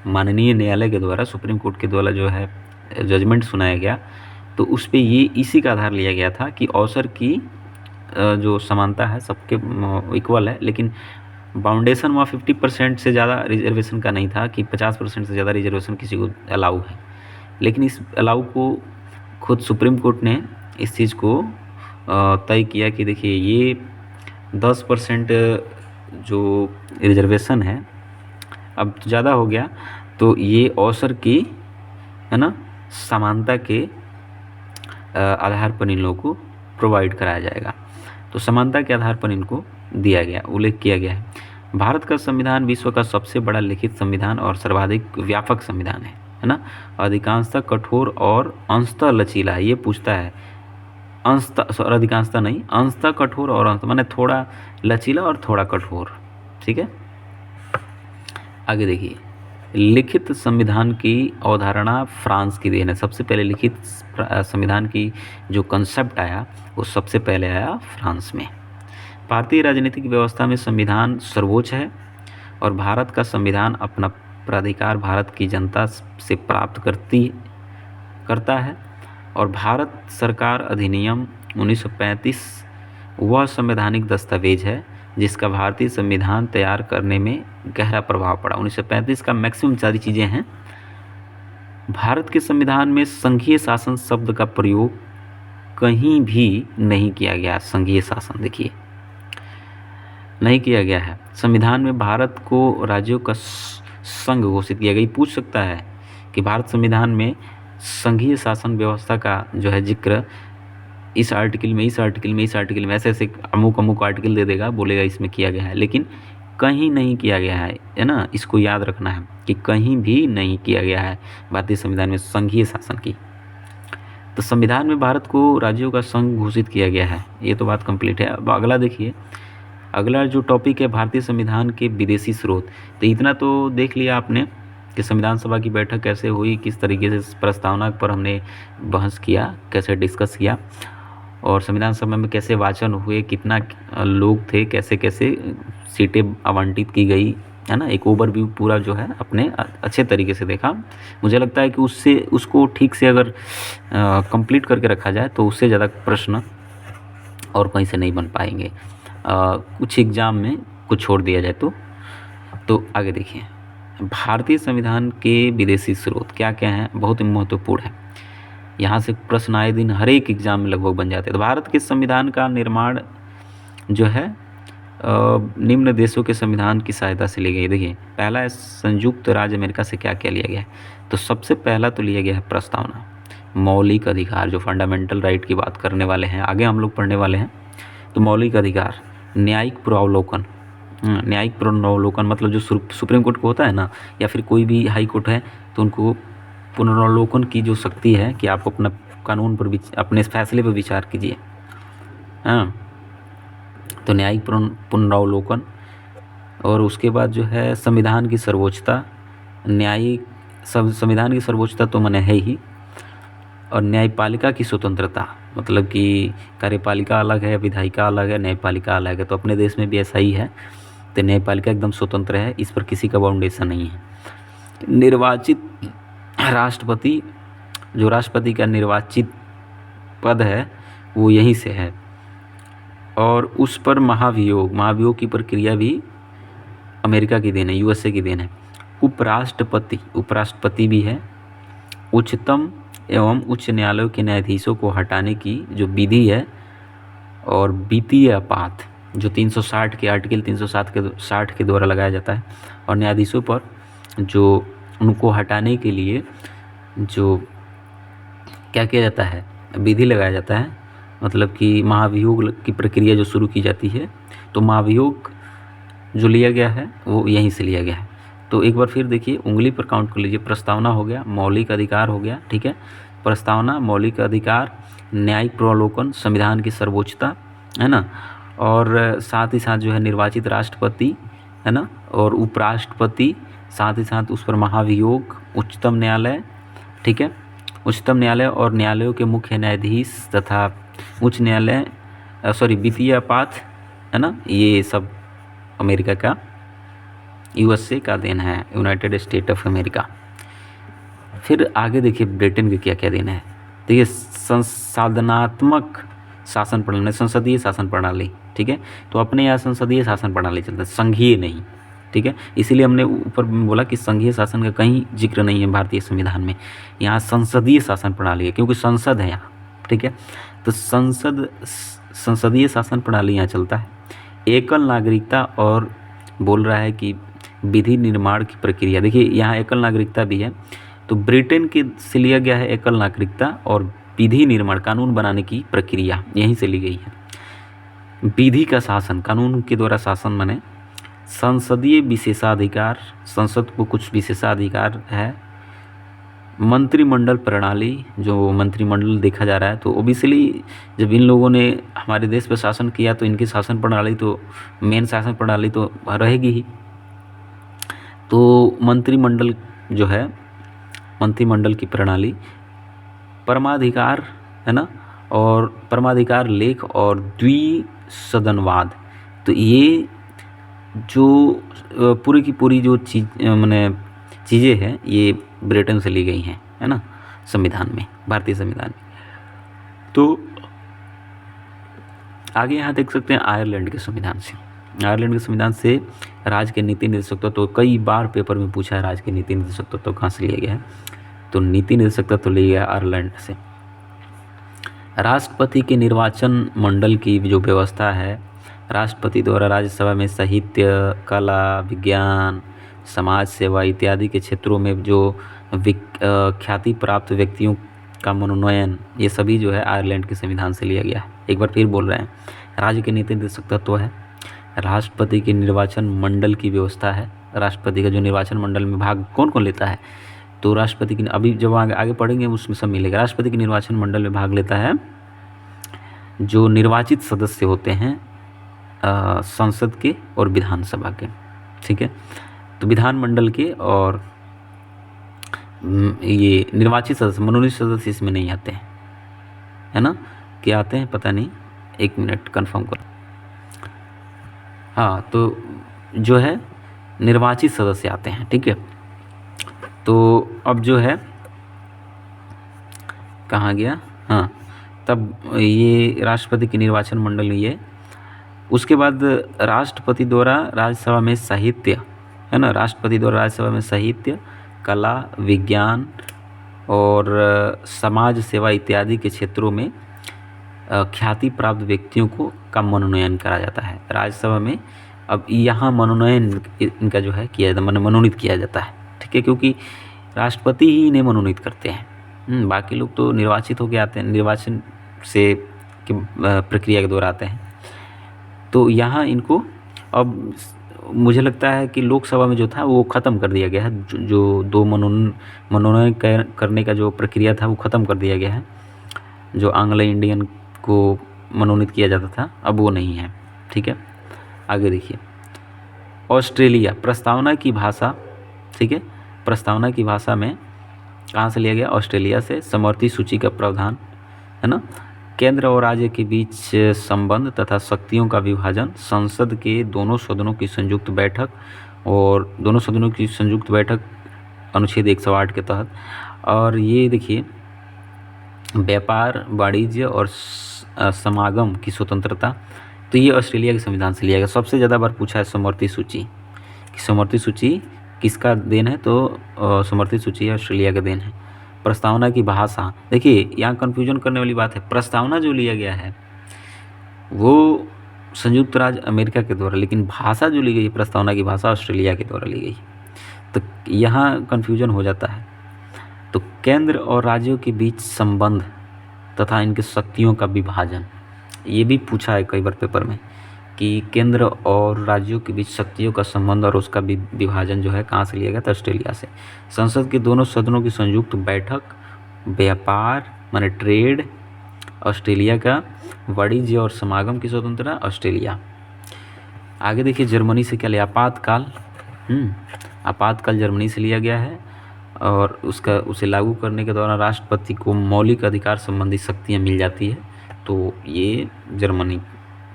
माननीय न्यायालय के द्वारा, सुप्रीम कोर्ट के द्वारा जो है जजमेंट सुनाया गया। तो उस पर ये इसी का आधार लिया गया था कि अवसर की जो समानता है सबके इक्वल है, लेकिन बाउंडेशन वहाँ 50% से ज़्यादा रिजर्वेशन का नहीं था कि 50% से ज़्यादा रिजर्वेशन किसी को अलाउ है। लेकिन इस अलाउ को खुद सुप्रीम कोर्ट ने इस चीज़ को तय किया कि देखिए ये 10% जो रिजर्वेशन है अब ज़्यादा हो गया, तो ये अवसर की है ना समानता के आधार पर इन लोगों को प्रोवाइड कराया जाएगा। तो समानता के आधार पर इनको दिया गया, उल्लेख किया गया है। भारत का संविधान विश्व का सबसे बड़ा लिखित संविधान और सर्वाधिक व्यापक संविधान है ना। अधिकांशतः कठोर और अंशतः लचीला है। ये पूछता है अंशतः, अधिकांशतः नहीं, अंशतः कठोर और अंश माने थोड़ा लचीला और थोड़ा कठोर। ठीक है, आगे देखिए। लिखित संविधान की अवधारणा फ्रांस की देन है। सबसे पहले लिखित संविधान की जो कंसेप्ट आया वो सबसे पहले आया फ्रांस में। भारतीय राजनीतिक व्यवस्था में संविधान सर्वोच्च है और भारत का संविधान अपना प्राधिकार भारत की जनता से प्राप्त करता है। और भारत सरकार अधिनियम 1935 वह संवैधानिक दस्तावेज है जिसका भारतीय संविधान तैयार करने में गहरा प्रभाव पड़ा। 1935 का मैक्सिमम सारी चीज़ें हैं। भारत के संविधान में संघीय शासन शब्द का प्रयोग कहीं भी नहीं किया गया। संघीय शासन देखिए नहीं किया गया है। संविधान में भारत को राज्यों का संघ घोषित किया गया। पूछ सकता है कि भारत संविधान में संघीय शासन व्यवस्था का जो है जिक्र इस आर्टिकल में, इस आर्टिकल में, इस आर्टिकल में, ऐसे ऐसे अमुक आर्टिकल दे देगा, बोलेगा इसमें किया गया है, लेकिन कहीं नहीं किया गया है ना। इसको याद रखना है कि कहीं भी नहीं किया गया है भारतीय संविधान में संघीय शासन की। तो संविधान में भारत को राज्यों का संघ घोषित किया गया है, ये तो बात कंप्लीट है। अब अगला देखिए, अगला जो टॉपिक है भारतीय संविधान के विदेशी स्रोत। तो इतना तो देख लिया आपने कि संविधान सभा की बैठक कैसे हुई, किस तरीके से प्रस्तावना पर हमने बहस किया, कैसे डिस्कस किया, और संविधान सभा में कैसे वाचन हुए, कितना लोग थे, कैसे कैसे सीटें आवंटित की गई, है ना। एक ओवरव्यू पूरा जो है अपने अच्छे तरीके से देखा। मुझे लगता है कि उसको ठीक से अगर कंप्लीट करके रखा जाए तो उससे ज़्यादा प्रश्न और कहीं से नहीं बन पाएंगे। कुछ एग्ज़ाम में कुछ छोड़ दिया जाए तो आगे देखिए। भारतीय संविधान के विदेशी स्रोत क्या क्या हैं, बहुत ही महत्वपूर्ण है। यहाँ से प्रश्न आए दिन हर एक एग्जाम में लगभग बन जाते हैं। तो भारत के संविधान का निर्माण जो है निम्न देशों के संविधान की सहायता से ली गई। देखिए, पहला है संयुक्त राज्य अमेरिका से क्या क्या लिया गया है। तो सबसे पहला तो लिया गया है प्रस्तावना, मौलिक अधिकार, जो फंडामेंटल राइट की बात करने वाले हैं, आगे हम लोग पढ़ने वाले हैं। तो मौलिक अधिकार, न्यायिक पुनरावलोकन, न्यायिक पुनरावलोकन मतलब जो सुप्रीम कोर्ट को होता है ना, या फिर कोई भी हाई कोर्ट है, तो उनको पुनरावलोकन की जो शक्ति है कि आप अपना कानून पर अपने फैसले पर विचार कीजिए। हाँ, तो न्यायिक पुनरावलोकन। और उसके बाद जो है संविधान की सर्वोच्चता, न्यायिक संविधान की सर्वोच्चता तो माने है ही, और न्यायपालिका की स्वतंत्रता, मतलब कि कार्यपालिका अलग है, विधायिका अलग है, न्यायपालिका अलग है। तो अपने देश में भी ऐसा ही है। तो न्यायपालिका एकदम स्वतंत्र है, इस पर किसी का बाउंडेशन नहीं है। निर्वाचित राष्ट्रपति, जो राष्ट्रपति का निर्वाचित पद है वो यहीं से है। और उस पर महाभियोग की प्रक्रिया भी अमेरिका की देन है, यूएसए की देन है। उपराष्ट्रपति भी है। उच्चतम एवं उच्च न्यायालयों के न्यायाधीशों को हटाने की जो विधि है, और वित्तीय आपात जो 360 के आर्टिकल 360 के द्वारा लगाया जाता है, और न्यायाधीशों पर जो उनको हटाने के लिए जो क्या किया जाता है, विधि लगाया जाता है, मतलब कि महाभियोग की प्रक्रिया जो शुरू की जाती है। तो महाभियोग जो लिया गया है वो यहीं से लिया गया है। तो एक बार फिर देखिए, उंगली पर काउंट कर लीजिए। प्रस्तावना हो गया, मौलिक अधिकार हो गया, ठीक है, प्रस्तावना, मौलिक अधिकार, न्यायिक पुनरावलोकन, संविधान की सर्वोच्चता, है ना, और साथ ही साथ जो है निर्वाचित राष्ट्रपति, है ना, और उपराष्ट्रपति, साथ ही साथ उस पर महाभियोग, उच्चतम न्यायालय, ठीक है, उच्चतम न्यायालय और न्यायालयों के मुख्य न्यायाधीश तथा उच्च न्यायालय, वित्तीय आपात, है ना, ये सब अमेरिका का, यूएसए का देन है, यूनाइटेड स्टेट ऑफ अमेरिका। फिर आगे देखिए ब्रिटेन के क्या क्या देन है। देखिए, संसाधनात्मक शासन प्रणाली, संसदीय शासन प्रणाली, ठीक है। तो अपने यहाँ संसदीय शासन प्रणाली चलता है, संघीय नहीं, ठीक है। इसीलिए हमने ऊपर बोला कि संघीय शासन का कहीं जिक्र नहीं है भारतीय संविधान में। यहाँ संसदीय शासन प्रणाली है, क्योंकि संसद है यहाँ, ठीक है। तो संसदीय शासन प्रणाली यहाँ चलता है। एकल नागरिकता, और बोल रहा है कि विधि निर्माण की प्रक्रिया, देखिए यहाँ एकल नागरिकता भी है। तो ब्रिटेन के से लिया गया है एकल नागरिकता, और विधि निर्माण, कानून बनाने की प्रक्रिया यहीं से ली गई है। विधि का शासन, कानून के द्वारा शासन माने। संसदीय विशेषाधिकार, संसद को कुछ विशेषाधिकार है। मंत्रिमंडल प्रणाली, जो मंत्रिमंडल देखा जा रहा है, तो ओबियसली जब इन लोगों ने हमारे देश पर शासन किया तो इनकी शासन प्रणाली तो मेन शासन प्रणाली तो रहेगी ही। तो मंत्रिमंडल जो है, मंत्रिमंडल की प्रणाली, परमाधिकार, है ना, और परमाधिकार लेख, और द्विसदनवाद। तो ये जो पूरी की पूरी जो चीज़ें हैं ये ब्रिटेन से ली गई हैं, है ना, संविधान में, भारतीय संविधान में। तो आगे यहाँ देख सकते हैं आयरलैंड के संविधान से। आयरलैंड के संविधान से राज्य के नीति निर्देशक तत्व, तो कई बार पेपर में पूछा है राज्य के नीति निर्देशक तत्व कहाँ से लिया गया है। तो नीति निर्देशक तत्व लिया गया आयरलैंड से। राष्ट्रपति के निर्वाचन मंडल की जो व्यवस्था है, राष्ट्रपति द्वारा राज्यसभा में साहित्य, कला, विज्ञान, समाज सेवा इत्यादि के क्षेत्रों में जो ख्याति प्राप्त व्यक्तियों का मनोनयन, ये सभी जो है आयरलैंड के संविधान से लिया गया है। एक बार फिर बोल रहे हैं, राज्य के नीति निर्देशक तत्व है, राष्ट्रपति के निर्वाचन मंडल की व्यवस्था है। राष्ट्रपति का जो निर्वाचन मंडल में भाग कौन कौन लेता है, तो राष्ट्रपति की, अभी जब आगे पढ़ेंगे उसमें सब मिलेगा। राष्ट्रपति के निर्वाचन मंडल में भाग लेता है जो निर्वाचित सदस्य होते हैं संसद के और विधानसभा के, ठीक है। तो विधानमंडल के और ये निर्वाचित सदस्य, मनोनीत सदस्य इसमें नहीं आते हैं, है ना, क्या आते हैं पता नहीं, 1 मिनट कंफर्म करो। हाँ, तो जो है निर्वाचित सदस्य आते हैं, ठीक है। तो अब जो है कहाँ गया, हाँ, तब ये राष्ट्रपति के निर्वाचन मंडल ये। उसके बाद राष्ट्रपति द्वारा राज्यसभा में साहित्य, है ना। राष्ट्रपति द्वारा राज्यसभा में साहित्य, कला, विज्ञान और समाज सेवा इत्यादि के क्षेत्रों में ख्याति प्राप्त व्यक्तियों को का मनोनयन करा जाता है राज्यसभा में। अब यहाँ मनोनयन इनका जो है किया जाता है, मनोनीत किया जाता है, ठीक है, क्योंकि राष्ट्रपति ही इन्हें मनोनीत करते हैं। बाकी लोग तो निर्वाचित होकर आते हैं, निर्वाचन से की प्रक्रिया के द्वारा आते हैं। तो यहाँ इनको अब मुझे लगता है कि लोकसभा में जो था वो ख़त्म कर दिया गया है, जो दो मनोनयन करने का जो प्रक्रिया था वो ख़त्म कर दिया गया है। जो एंग्लो इंडियन को मनोनीत किया जाता था अब वो नहीं है, ठीक है। आगे देखिए, ऑस्ट्रेलिया प्रस्तावना की भाषा, ठीक है, प्रस्तावना की भाषा में कहाँ से लिया गया? ऑस्ट्रेलिया से। समवर्ती सूची का प्रावधान, है ना। केंद्र और राज्य के बीच संबंध तथा शक्तियों का विभाजन, संसद के दोनों सदनों की संयुक्त बैठक, और दोनों सदनों की संयुक्त बैठक अनुच्छेद 108 के तहत। और ये देखिए, व्यापार, वाणिज्य और समागम की स्वतंत्रता, तो ये ऑस्ट्रेलिया के संविधान से लिया गया। सबसे ज़्यादा बार पूछा है समवर्ती सूची कि समवर्ती सूची किसका देन है, तो समवर्ती सूची ऑस्ट्रेलिया का देन है। प्रस्तावना की भाषा, देखिए यहाँ कन्फ्यूजन करने वाली बात है। प्रस्तावना जो लिया गया है वो संयुक्त राज्य अमेरिका के द्वारा, लेकिन भाषा जो ली गई प्रस्तावना की भाषा ऑस्ट्रेलिया के द्वारा ली गई, तो यहाँ कन्फ्यूजन हो जाता है। तो केंद्र और राज्यों के बीच संबंध तथा इनके शक्तियों का विभाजन, ये भी पूछा है कई बार पेपर में कि केंद्र और राज्यों के बीच शक्तियों का संबंध और उसका विभाजन जो है कहाँ से लिया गया था? ऑस्ट्रेलिया से। संसद के दोनों सदनों की संयुक्त बैठक, व्यापार माने ट्रेड ऑस्ट्रेलिया का, वाणिज्य और समागम की स्वतंत्रता ऑस्ट्रेलिया। आगे देखिए, जर्मनी से क्या लिया? आपातकाल। आपातकाल जर्मनी से लिया गया है, और उसे लागू करने के दौरान राष्ट्रपति को मौलिक अधिकार संबंधी शक्तियाँ मिल जाती है, तो ये जर्मनी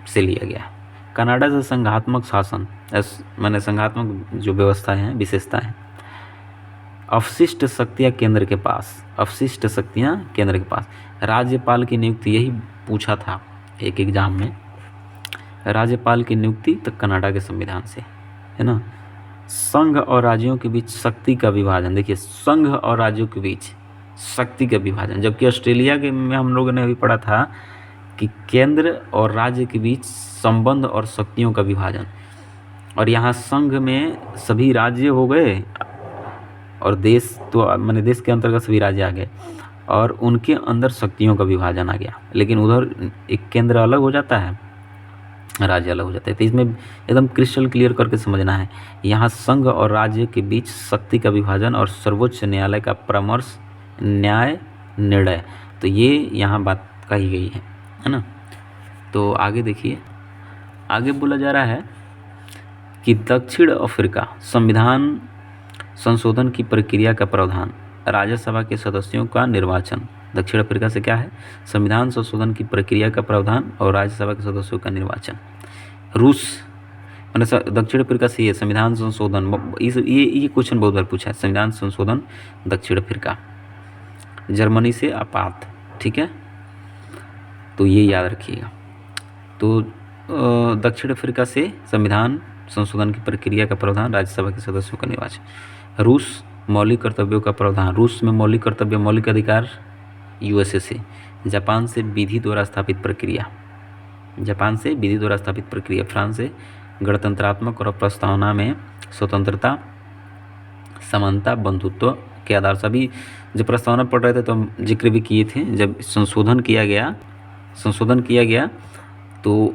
से लिया गया है। कनाडा से संघात्मक शासन, माने संघात्मक जो व्यवस्थाएं हैं, विशेषताएं हैं। अवशिष्ट शक्तियाँ केंद्र के पास, अवशिष्ट शक्तियाँ केंद्र के पास। राज्यपाल की नियुक्ति, यही पूछा था एक एग्जाम में, राज्यपाल की नियुक्ति तो कनाडा के संविधान से, है ना। संघ और राज्यों के बीच शक्ति का विभाजन, देखिए संघ और राज्यों के बीच शक्ति का विभाजन, जबकि ऑस्ट्रेलिया के में हम लोगों ने अभी पढ़ा था कि केंद्र और राज्य के बीच संबंध और शक्तियों का विभाजन। और यहाँ संघ में सभी राज्य हो गए और देश, तो माने देश के अंतर्गत सभी राज्य आ गए, और उनके अंदर शक्तियों का विभाजन आ गया। लेकिन उधर एक केंद्र अलग हो जाता है, राज्य अलग हो जाते हैं। तो इसमें एकदम क्रिस्टल क्लियर करके समझना है। यहाँ संघ और राज्य के बीच शक्ति का विभाजन और सर्वोच्च न्यायालय का परामर्श, न्याय निर्णय, तो ये यहाँ बात कही गई है ना। तो आगे देखिए, आगे बोला जा रहा है कि दक्षिण अफ्रीका संविधान संशोधन की प्रक्रिया का प्रावधान, राज्यसभा के सदस्यों का निर्वाचन। दक्षिण अफ्रीका से क्या है? संविधान संशोधन की प्रक्रिया का प्रावधान और राज्यसभा के सदस्यों का निर्वाचन। रूस मैंने दक्षिण अफ्रीका से ये संविधान संशोधन, ये क्वेश्चन बहुत बार पूछा है। संविधान संशोधन दक्षिण अफ्रीका। जर्मनी से आपात, ठीक है, तो ये याद रखिएगा। तो दक्षिण अफ्रीका से संविधान संशोधन की प्रक्रिया का प्रावधान, राज्यसभा के सदस्यों का निर्वाचन। रूस मौलिक कर्तव्यों का प्रावधान, रूस में मौलिक कर्तव्य, मौलिक अधिकार यूएसए से। जापान से विधि द्वारा स्थापित प्रक्रिया, जापान से विधि द्वारा स्थापित प्रक्रिया। फ्रांस से गणतंत्रात्मक और प्रस्तावना में स्वतंत्रता, समानता, बंधुत्व के आधार से। अभी जब प्रस्तावना पढ़ रहे थे तो हम जिक्र भी किए थे, जब संशोधन किया गया तो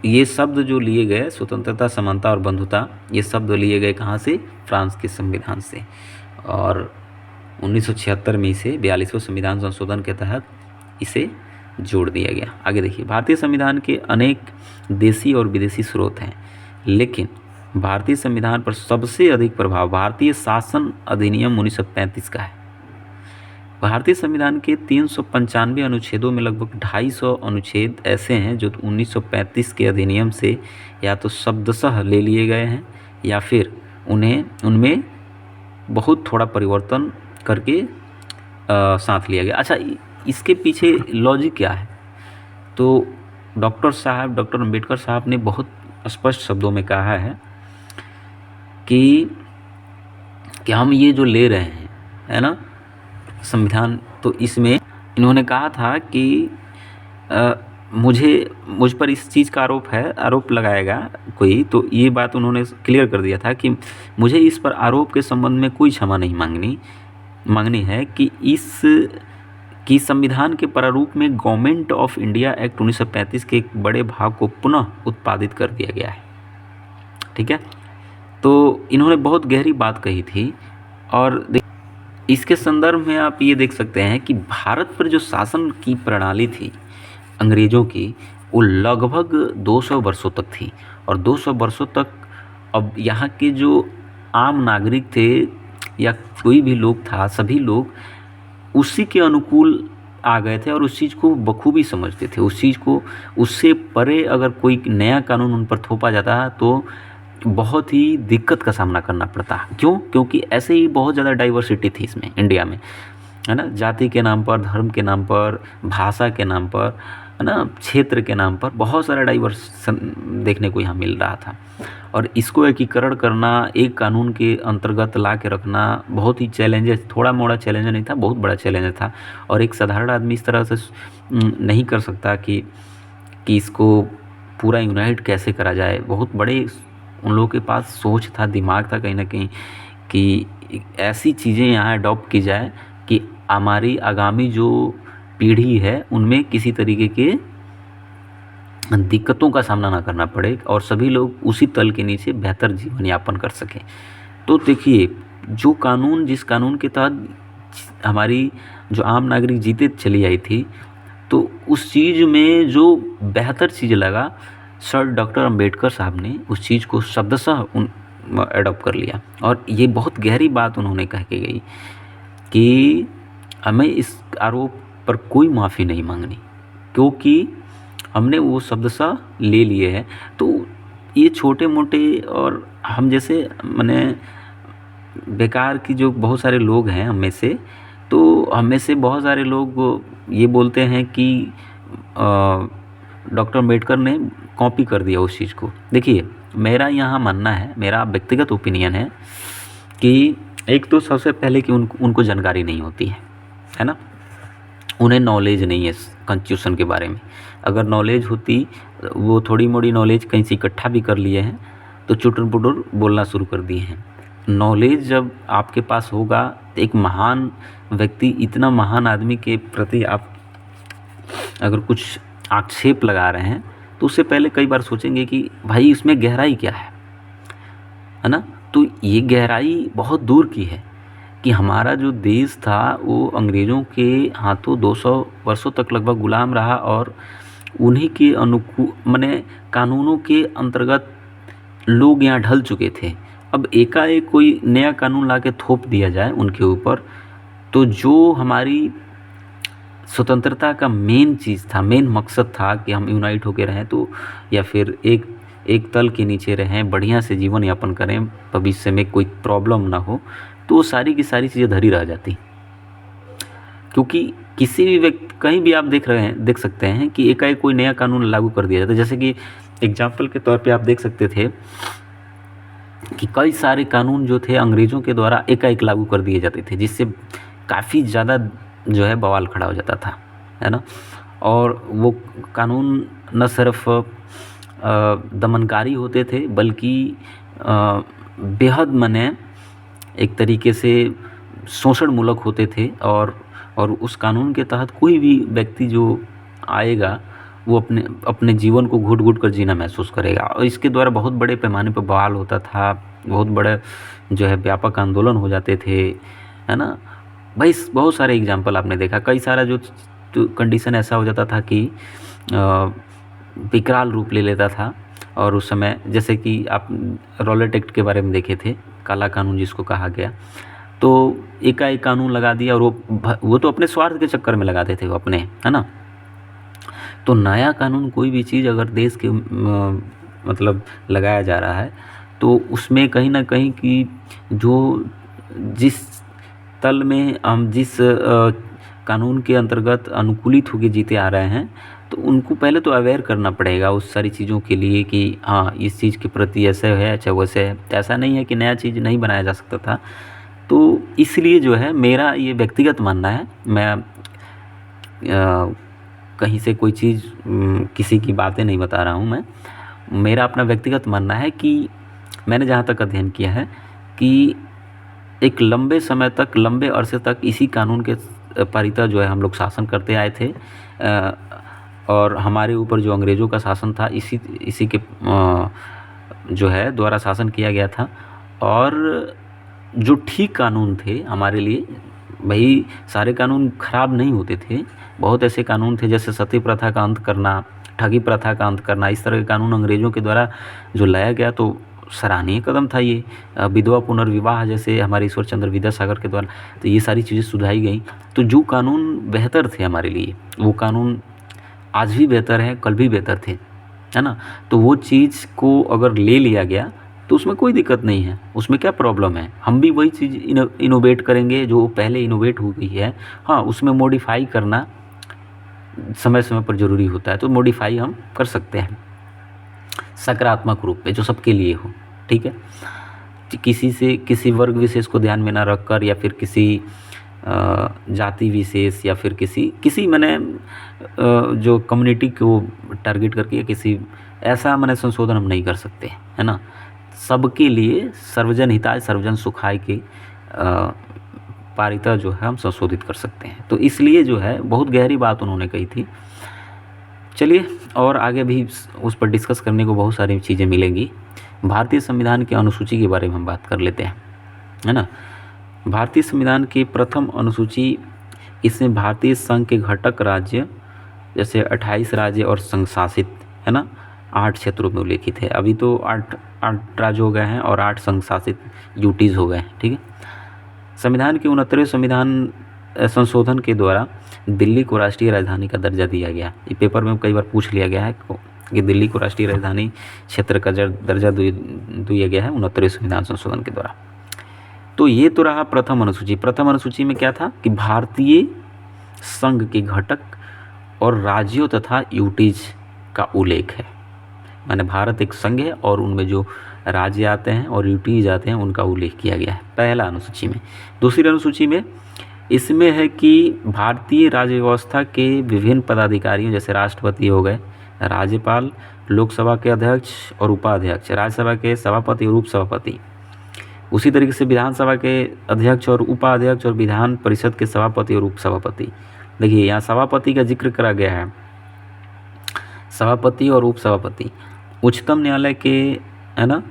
ये शब्द जो लिए गए, स्वतंत्रता, समानता और बंधुता, ये शब्द लिए गए कहाँ से? फ्रांस के संविधान से। और 1976 में इसे 42वें संविधान संशोधन के तहत इसे जोड़ दिया गया। आगे देखिए, भारतीय संविधान के अनेक देशी और विदेशी स्रोत हैं, लेकिन भारतीय संविधान पर सबसे अधिक प्रभाव भारतीय शासन अधिनियम 1935 का है। भारतीय संविधान के 395 अनुच्छेदों में लगभग 250 अनुच्छेद ऐसे हैं जो 1935 के अधिनियम से या तो शब्दशः ले लिए गए हैं या फिर उनमें बहुत थोड़ा परिवर्तन करके साथ लिया गया। अच्छा, इसके पीछे लॉजिक क्या है? तो डॉक्टर अम्बेडकर साहब ने बहुत स्पष्ट शब्दों में कहा है कि हम ये जो ले रहे हैं, है ना, संविधान, तो इसमें इन्होंने कहा था कि मुझ पर इस चीज़ का आरोप लगाएगा कोई, तो ये बात उन्होंने क्लियर कर दिया था कि मुझे इस पर आरोप के संबंध में कोई क्षमा नहीं मांगनी है कि संविधान के प्रारूप में गवर्नमेंट ऑफ इंडिया एक्ट 1935 के एक बड़े भाग को पुनः उत्पादित कर दिया गया है। ठीक है, तो इन्होंने बहुत गहरी बात कही थी। और इसके संदर्भ में आप ये देख सकते हैं कि भारत पर जो शासन की प्रणाली थी अंग्रेज़ों की, वो लगभग 200 वर्षों तक थी। और 200 वर्षों तक अब यहाँ के जो आम नागरिक थे या कोई भी लोग था, सभी लोग उसी के अनुकूल आ गए थे और उस चीज़ को बखूबी समझते थे। उस चीज़ को, उससे परे अगर कोई नया कानून उन पर थोपा जाता तो बहुत ही दिक्कत का सामना करना पड़ता। क्यों? क्योंकि ऐसे ही बहुत ज़्यादा डाइवर्सिटी थी इसमें, इंडिया में, है ना, जाति के नाम पर, धर्म के नाम पर, भाषा के नाम पर, है ना, क्षेत्र के नाम पर बहुत सारा डाइवर्सन देखने को यहाँ मिल रहा था। और इसको एकीकरण करना, एक कानून के अंतर्गत ला के रखना बहुत ही चैलेंजेस, थोड़ा मोड़ा चैलेंज नहीं था, बहुत बड़ा चैलेंज था। और एक साधारण आदमी इस तरह से नहीं कर सकता कि इसको पूरा यूनाइट कैसे करा जाए। बहुत बड़े उन लोगों के पास सोच था, दिमाग था कहीं ना कहीं, कि ऐसी चीज़ें यहाँ अडॉप्ट की जाए कि हमारी आगामी जो पीढ़ी है उनमें किसी तरीके के दिक्कतों का सामना ना करना पड़े और सभी लोग उसी तल के नीचे बेहतर जीवन यापन कर सकें। तो देखिए, जो कानून, जिस कानून के तहत हमारी जो आम नागरिक जीते चली आई थी, तो उस चीज़ में जो बेहतर चीज़ लगा, सर डॉक्टर अंबेडकर साहब ने उस चीज़ को शब्दशः एडॉप्ट कर लिया। और ये बहुत गहरी बात उन्होंने कह के गई कि हमें इस आरोप पर कोई माफ़ी नहीं मांगनी, क्योंकि हमने वो शब्दशः ले लिए हैं। तो ये छोटे मोटे और हम जैसे माने बेकार की जो बहुत सारे लोग हैं हम में से, तो हम में से बहुत सारे लोग ये बोलते हैं कि डॉक्टर अम्बेडकर ने कॉपी कर दिया उस चीज़ को। देखिए, मेरा यहाँ मानना है, मेरा व्यक्तिगत ओपिनियन है कि एक तो सबसे पहले कि उनको जानकारी नहीं होती है ना, उन्हें नॉलेज नहीं है कॉन्स्टिट्यूशन के बारे में। अगर नॉलेज होती, वो थोड़ी मोड़ी नॉलेज कहीं से इकट्ठा भी कर लिए हैं तो चुटुर पुटुर बोलना शुरू कर दिए हैं। नॉलेज जब आपके पास होगा, एक महान व्यक्ति, इतना महान आदमी के प्रति आप अगर कुछ आक्षेप लगा रहे हैं तो उससे पहले कई बार सोचेंगे कि भाई इसमें गहराई क्या है ना। तो ये गहराई बहुत दूर की है कि हमारा जो देश था वो अंग्रेज़ों के हाथों 200 वर्षों तक लगभग गुलाम रहा और उन्हीं के अनुकूल माने कानूनों के अंतर्गत लोग यहाँ ढल चुके थे। अब एकाएक कोई नया कानून ला के थोप दिया जाए उनके ऊपर, तो जो हमारी स्वतंत्रता का मेन चीज़ था, मेन मकसद था कि हम यूनाइट होकर रहें, तो या फिर एक तल के नीचे रहें, बढ़िया से जीवन यापन करें, भविष्य में कोई प्रॉब्लम ना हो, तो वो सारी की सारी चीज़ें धरी रह जाती। क्योंकि किसी भी व्यक्ति, कहीं भी आप देख सकते हैं कि एकाएक कोई नया कानून लागू कर दिया जाता है। जैसे कि एग्जाम्पल के तौर पे आप देख सकते थे कि कई सारे कानून जो थे अंग्रेज़ों के द्वारा एकाएक लागू कर दिए जाते थे, जिससे काफ़ी ज़्यादा जो है बवाल खड़ा हो जाता था, है ना। और वो कानून न सिर्फ दमनकारी होते थे बल्कि बेहद माने एक तरीके से शोषणमूलक होते थे। और उस कानून के तहत कोई भी व्यक्ति जो आएगा वो अपने जीवन को घुट-घुट कर जीना महसूस करेगा। और इसके द्वारा बहुत बड़े पैमाने पर बवाल होता था, बहुत बड़े जो है व्यापक आंदोलन हो जाते थे, है ना। भाई बहुत सारे एग्जाम्पल आपने देखा, कई सारा जो कंडीशन ऐसा हो जाता था कि विकराल रूप ले लेता था। और उस समय जैसे कि आप रॉलेट एक्ट के बारे में देखे थे, काला कानून जिसको कहा गया, तो एकाएक कानून लगा दिया और वो तो अपने स्वार्थ के चक्कर में लगाते थे वो अपने, है ना। तो नया कानून, कोई भी चीज़ अगर देश के मतलब लगाया जा रहा है तो उसमें कहीं ना कहीं कि जो जिस तल में हम जिस कानून के अंतर्गत अनुकूलित होकर जीते आ रहे हैं, तो उनको पहले तो अवेयर करना पड़ेगा उस सारी चीज़ों के लिए कि हाँ, इस चीज़ के प्रति ऐसे है, चाहे वैसे है। ऐसा नहीं है कि नया चीज़ नहीं बनाया जा सकता था। तो इसलिए जो है मेरा ये व्यक्तिगत मानना है, मैं कहीं से कोई चीज़ किसी की बातें नहीं बता रहा हूँ मैं। मेरा अपना व्यक्तिगत मानना है कि मैंने जहाँ तक अध्ययन किया है कि एक लंबे समय तक, लंबे अरसे तक इसी कानून के परितः जो है हम लोग शासन करते आए थे। और हमारे ऊपर जो अंग्रेज़ों का शासन था इसी के जो है द्वारा शासन किया गया था। और जो ठीक कानून थे हमारे लिए, भाई सारे कानून ख़राब नहीं होते थे। बहुत ऐसे कानून थे जैसे सती प्रथा का अंत करना, ठगी प्रथा का अंत करना, इस तरह के कानून अंग्रेज़ों के द्वारा जो लाया गया तो सराहनीय कदम था ये। विधवा पुनर्विवाह जैसे हमारे ईश्वर चंद्र विद्यासागर के द्वारा, तो ये सारी चीज़ें सुधारी गई। तो जो कानून बेहतर थे हमारे लिए, वो कानून आज भी बेहतर हैं, कल भी बेहतर थे, है ना। तो वो चीज़ को अगर ले लिया गया तो उसमें कोई दिक्कत नहीं है, उसमें क्या प्रॉब्लम है। हम भी वही चीज़ इनोवेट करेंगे जो पहले इनोवेट हो गई है। हाँ, उसमें मॉडिफाई करना समय समय पर ज़रूरी होता है, तो मॉडिफाई हम कर सकते हैं सकारात्मक रूप में, जो सबके लिए हो, ठीक है। किसी वर्ग विशेष को ध्यान में ना रखकर, या फिर किसी जाति विशेष, या फिर किसी मैंने जो कम्युनिटी को टारगेट करके, या किसी ऐसा मैंने संशोधन हम नहीं कर सकते, है ना। सबके लिए सर्वजन हिताय सर्वजन सुखाय के पारिता जो है हम संशोधित कर सकते हैं। तो इसलिए जो है बहुत गहरी बात उन्होंने कही थी। चलिए, और आगे भी उस पर डिस्कस करने को बहुत सारी चीज़ें मिलेंगी। भारतीय संविधान की अनुसूची के बारे में हम बात कर लेते हैं, है ना। भारतीय संविधान की प्रथम अनुसूची, इसमें भारतीय संघ के घटक राज्य जैसे 28 राज्य और संघ शासित, है ना, 8 क्षेत्रों में उल्लेखित है। अभी तो 8 राज्य हो गए हैं और 8 संघ शासित यूटीज़ हो गए हैं, ठीक है। संविधान के 69वें संविधान संशोधन के द्वारा दिल्ली को राष्ट्रीय राजधानी का दर्जा दिया गया। ये पेपर में कई बार पूछ लिया गया है कि दिल्ली को राष्ट्रीय राजधानी क्षेत्र का दर्जा दिया गया है 69वें संविधान संशोधन के द्वारा। तो ये तो रहा प्रथम अनुसूची। प्रथम अनुसूची में क्या था कि भारतीय संघ के घटक और राज्यों तथा यूटीज का उल्लेख है। माने भारत एक संघ है और उनमें जो राज्य आते हैं और यूटीज आते हैं उनका उल्लेख किया गया है पहला अनुसूची में। दूसरी अनुसूची में इसमें है कि भारतीय राज्य व्यवस्था के विभिन्न पदाधिकारियों जैसे राष्ट्रपति हो गए, राज्यपाल, लोकसभा के अध्यक्ष और उपाध्यक्ष, राज्यसभा के सभापति और उपसभापति, उसी तरीके से विधानसभा के अध्यक्ष और उपाध्यक्ष और विधान परिषद के सभापति और उपसभापति। देखिए यहाँ सभापति का जिक्र करा गया है, सभापति और उपसभापति उच्चतम न्यायालय के, है ना,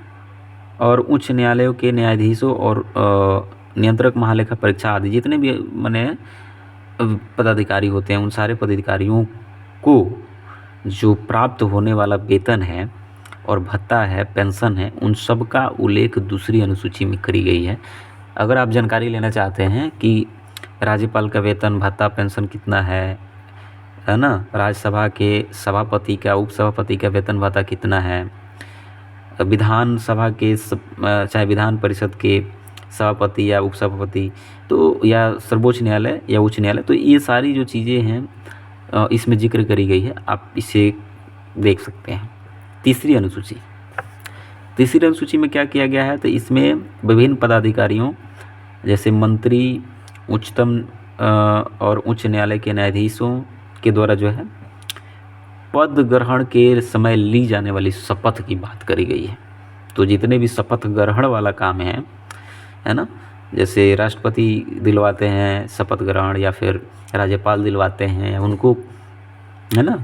और उच्च न्यायालयों के न्यायाधीशों और नियंत्रक महालेखा परीक्षा आदि जितने भी माने पदाधिकारी होते हैं, उन सारे पदाधिकारियों को जो प्राप्त होने वाला वेतन है और भत्ता है, पेंशन है, उन सब का उल्लेख दूसरी अनुसूची में करी गई है। अगर आप जानकारी लेना चाहते हैं कि राज्यपाल का वेतन, भत्ता, पेंशन कितना है ना, राज्यसभा के सभापति का, उपसभापति का वेतन भत्ता कितना है, विधानसभा के चाहे विधान परिषद के सभापति या उपसभापति, तो या सर्वोच्च न्यायालय या उच्च न्यायालय, तो ये सारी जो चीज़ें हैं इसमें जिक्र करी गई है, आप इसे देख सकते हैं। तीसरी अनुसूची में क्या किया गया है, तो इसमें विभिन्न पदाधिकारियों जैसे मंत्री, उच्चतम और उच्च न्यायालय के न्यायाधीशों के द्वारा जो है पद ग्रहण के समय ली जाने वाली शपथ की बात करी गई है। तो जितने भी शपथ ग्रहण वाला काम है ना, जैसे राष्ट्रपति दिलवाते हैं शपथ ग्रहण या फिर राज्यपाल दिलवाते हैं उनको, है ना,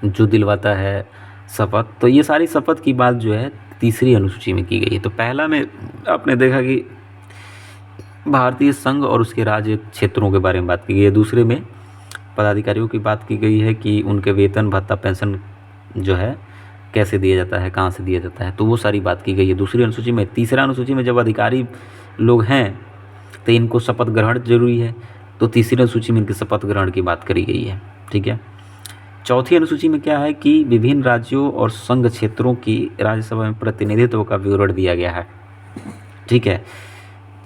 जो दिलवाता है शपथ, तो ये सारी शपथ की बात जो है तीसरी अनुसूची में की गई है। तो पहला में आपने देखा कि भारतीय संघ और उसके राज्य क्षेत्रों के बारे में बात की गई है, दूसरे में पदाधिकारियों की बात की गई है कि उनके वेतन, भत्ता, पेंशन जो है कैसे दिया जाता है, कहाँ से दिया जाता है, तो वो सारी बात की गई है दूसरी अनुसूची में। तीसरा अनुसूची में जब अधिकारी लोग हैं तो इनको शपथ ग्रहण जरूरी है, तो तीसरी अनुसूची में इनके शपथ ग्रहण की बात करी गई है, ठीक है। चौथी अनुसूची में क्या है कि विभिन्न राज्यों और संघ क्षेत्रों की राज्यसभा में प्रतिनिधित्व का विवरण दिया गया है, ठीक है।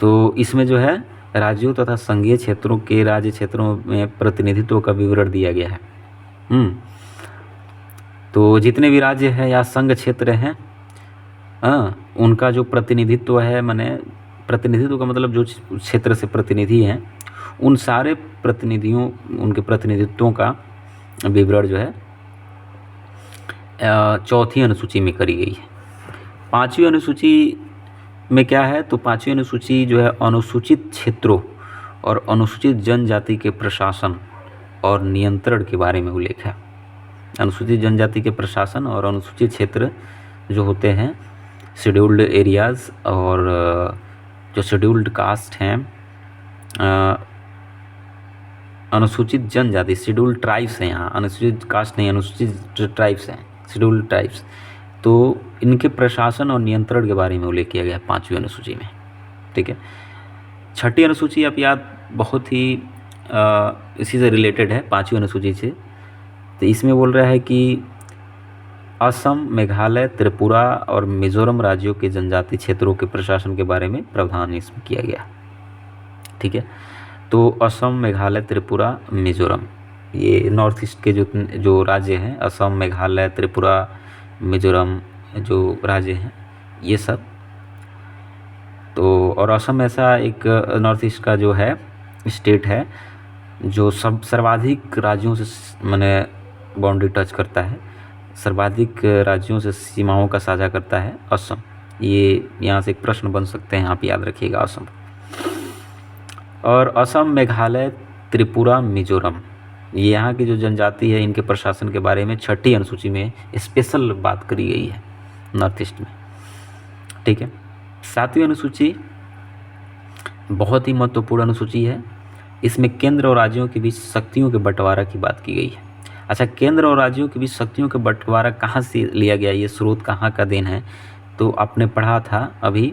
तो इसमें जो है राज्यों तथा संघीय क्षेत्रों के राज्य क्षेत्रों में प्रतिनिधित्व का विवरण दिया गया है। तो जितने भी राज्य हैं या संघ क्षेत्र हैं, उनका जो प्रतिनिधित्व है, माने प्रतिनिधित्व का मतलब जो क्षेत्र से प्रतिनिधि हैं, उन सारे प्रतिनिधियों, उनके प्रतिनिधित्वों का विवरण जो है चौथी अनुसूची में करी गई है। पाँचवीं अनुसूची में क्या है, तो पाँचवीं अनुसूची जो है अनुसूचित क्षेत्रों और अनुसूचित जनजाति के प्रशासन और नियंत्रण के बारे में उल्लेख है। अनुसूचित जनजाति के प्रशासन और अनुसूचित क्षेत्र जो होते हैं, शेड्यूल्ड एरियाज़, और जो शेड्यूल्ड कास्ट हैं, अनुसूचित जनजाति, शेड्यूल्ड ट्राइब्स हैं, यहाँ अनुसूचित कास्ट नहीं, अनुसूचित ट्राइब्स हैं, शेड्यूल्ड ट्राइब्स। तो इनके प्रशासन और नियंत्रण के बारे में उल्लेख किया गया है पाँचवीं अनुसूची में। ठीक है। छठी अनुसूची आप याद, बहुत ही इसी से रिलेटेड है पाँचवीं अनुसूची से। तो इसमें बोल रहा है कि असम, मेघालय, त्रिपुरा और मिजोरम राज्यों के जनजाति क्षेत्रों के प्रशासन के बारे में प्रावधान इसमें किया गया। ठीक है। तो असम, मेघालय, त्रिपुरा, मिजोरम, ये नॉर्थ ईस्ट के जो राज्य हैं, असम, मेघालय, त्रिपुरा, मिजोरम जो राज्य हैं, ये सब। तो और असम ऐसा एक नॉर्थ ईस्ट का जो है स्टेट है जो सर्वाधिक राज्यों से माने बाउंड्री टच करता है, सर्वाधिक राज्यों से सीमाओं का साझा करता है असम। ये यहाँ से एक प्रश्न बन सकते हैं, आप याद रखिएगा असम। और असम, मेघालय, त्रिपुरा, मिजोरम, ये यहाँ की जो जनजाति है, इनके प्रशासन के बारे में छठी अनुसूची में स्पेशल बात करी गई है नॉर्थ ईस्ट में। ठीक है। सातवीं अनुसूची बहुत ही महत्वपूर्ण अनुसूची है। इसमें केंद्र और राज्यों के बीच शक्तियों के बंटवारा की बात की गई है। अच्छा, केंद्र और राज्यों के बीच शक्तियों का बंटवारा कहाँ से लिया गया, ये स्रोत कहाँ का देन है, तो आपने पढ़ा था अभी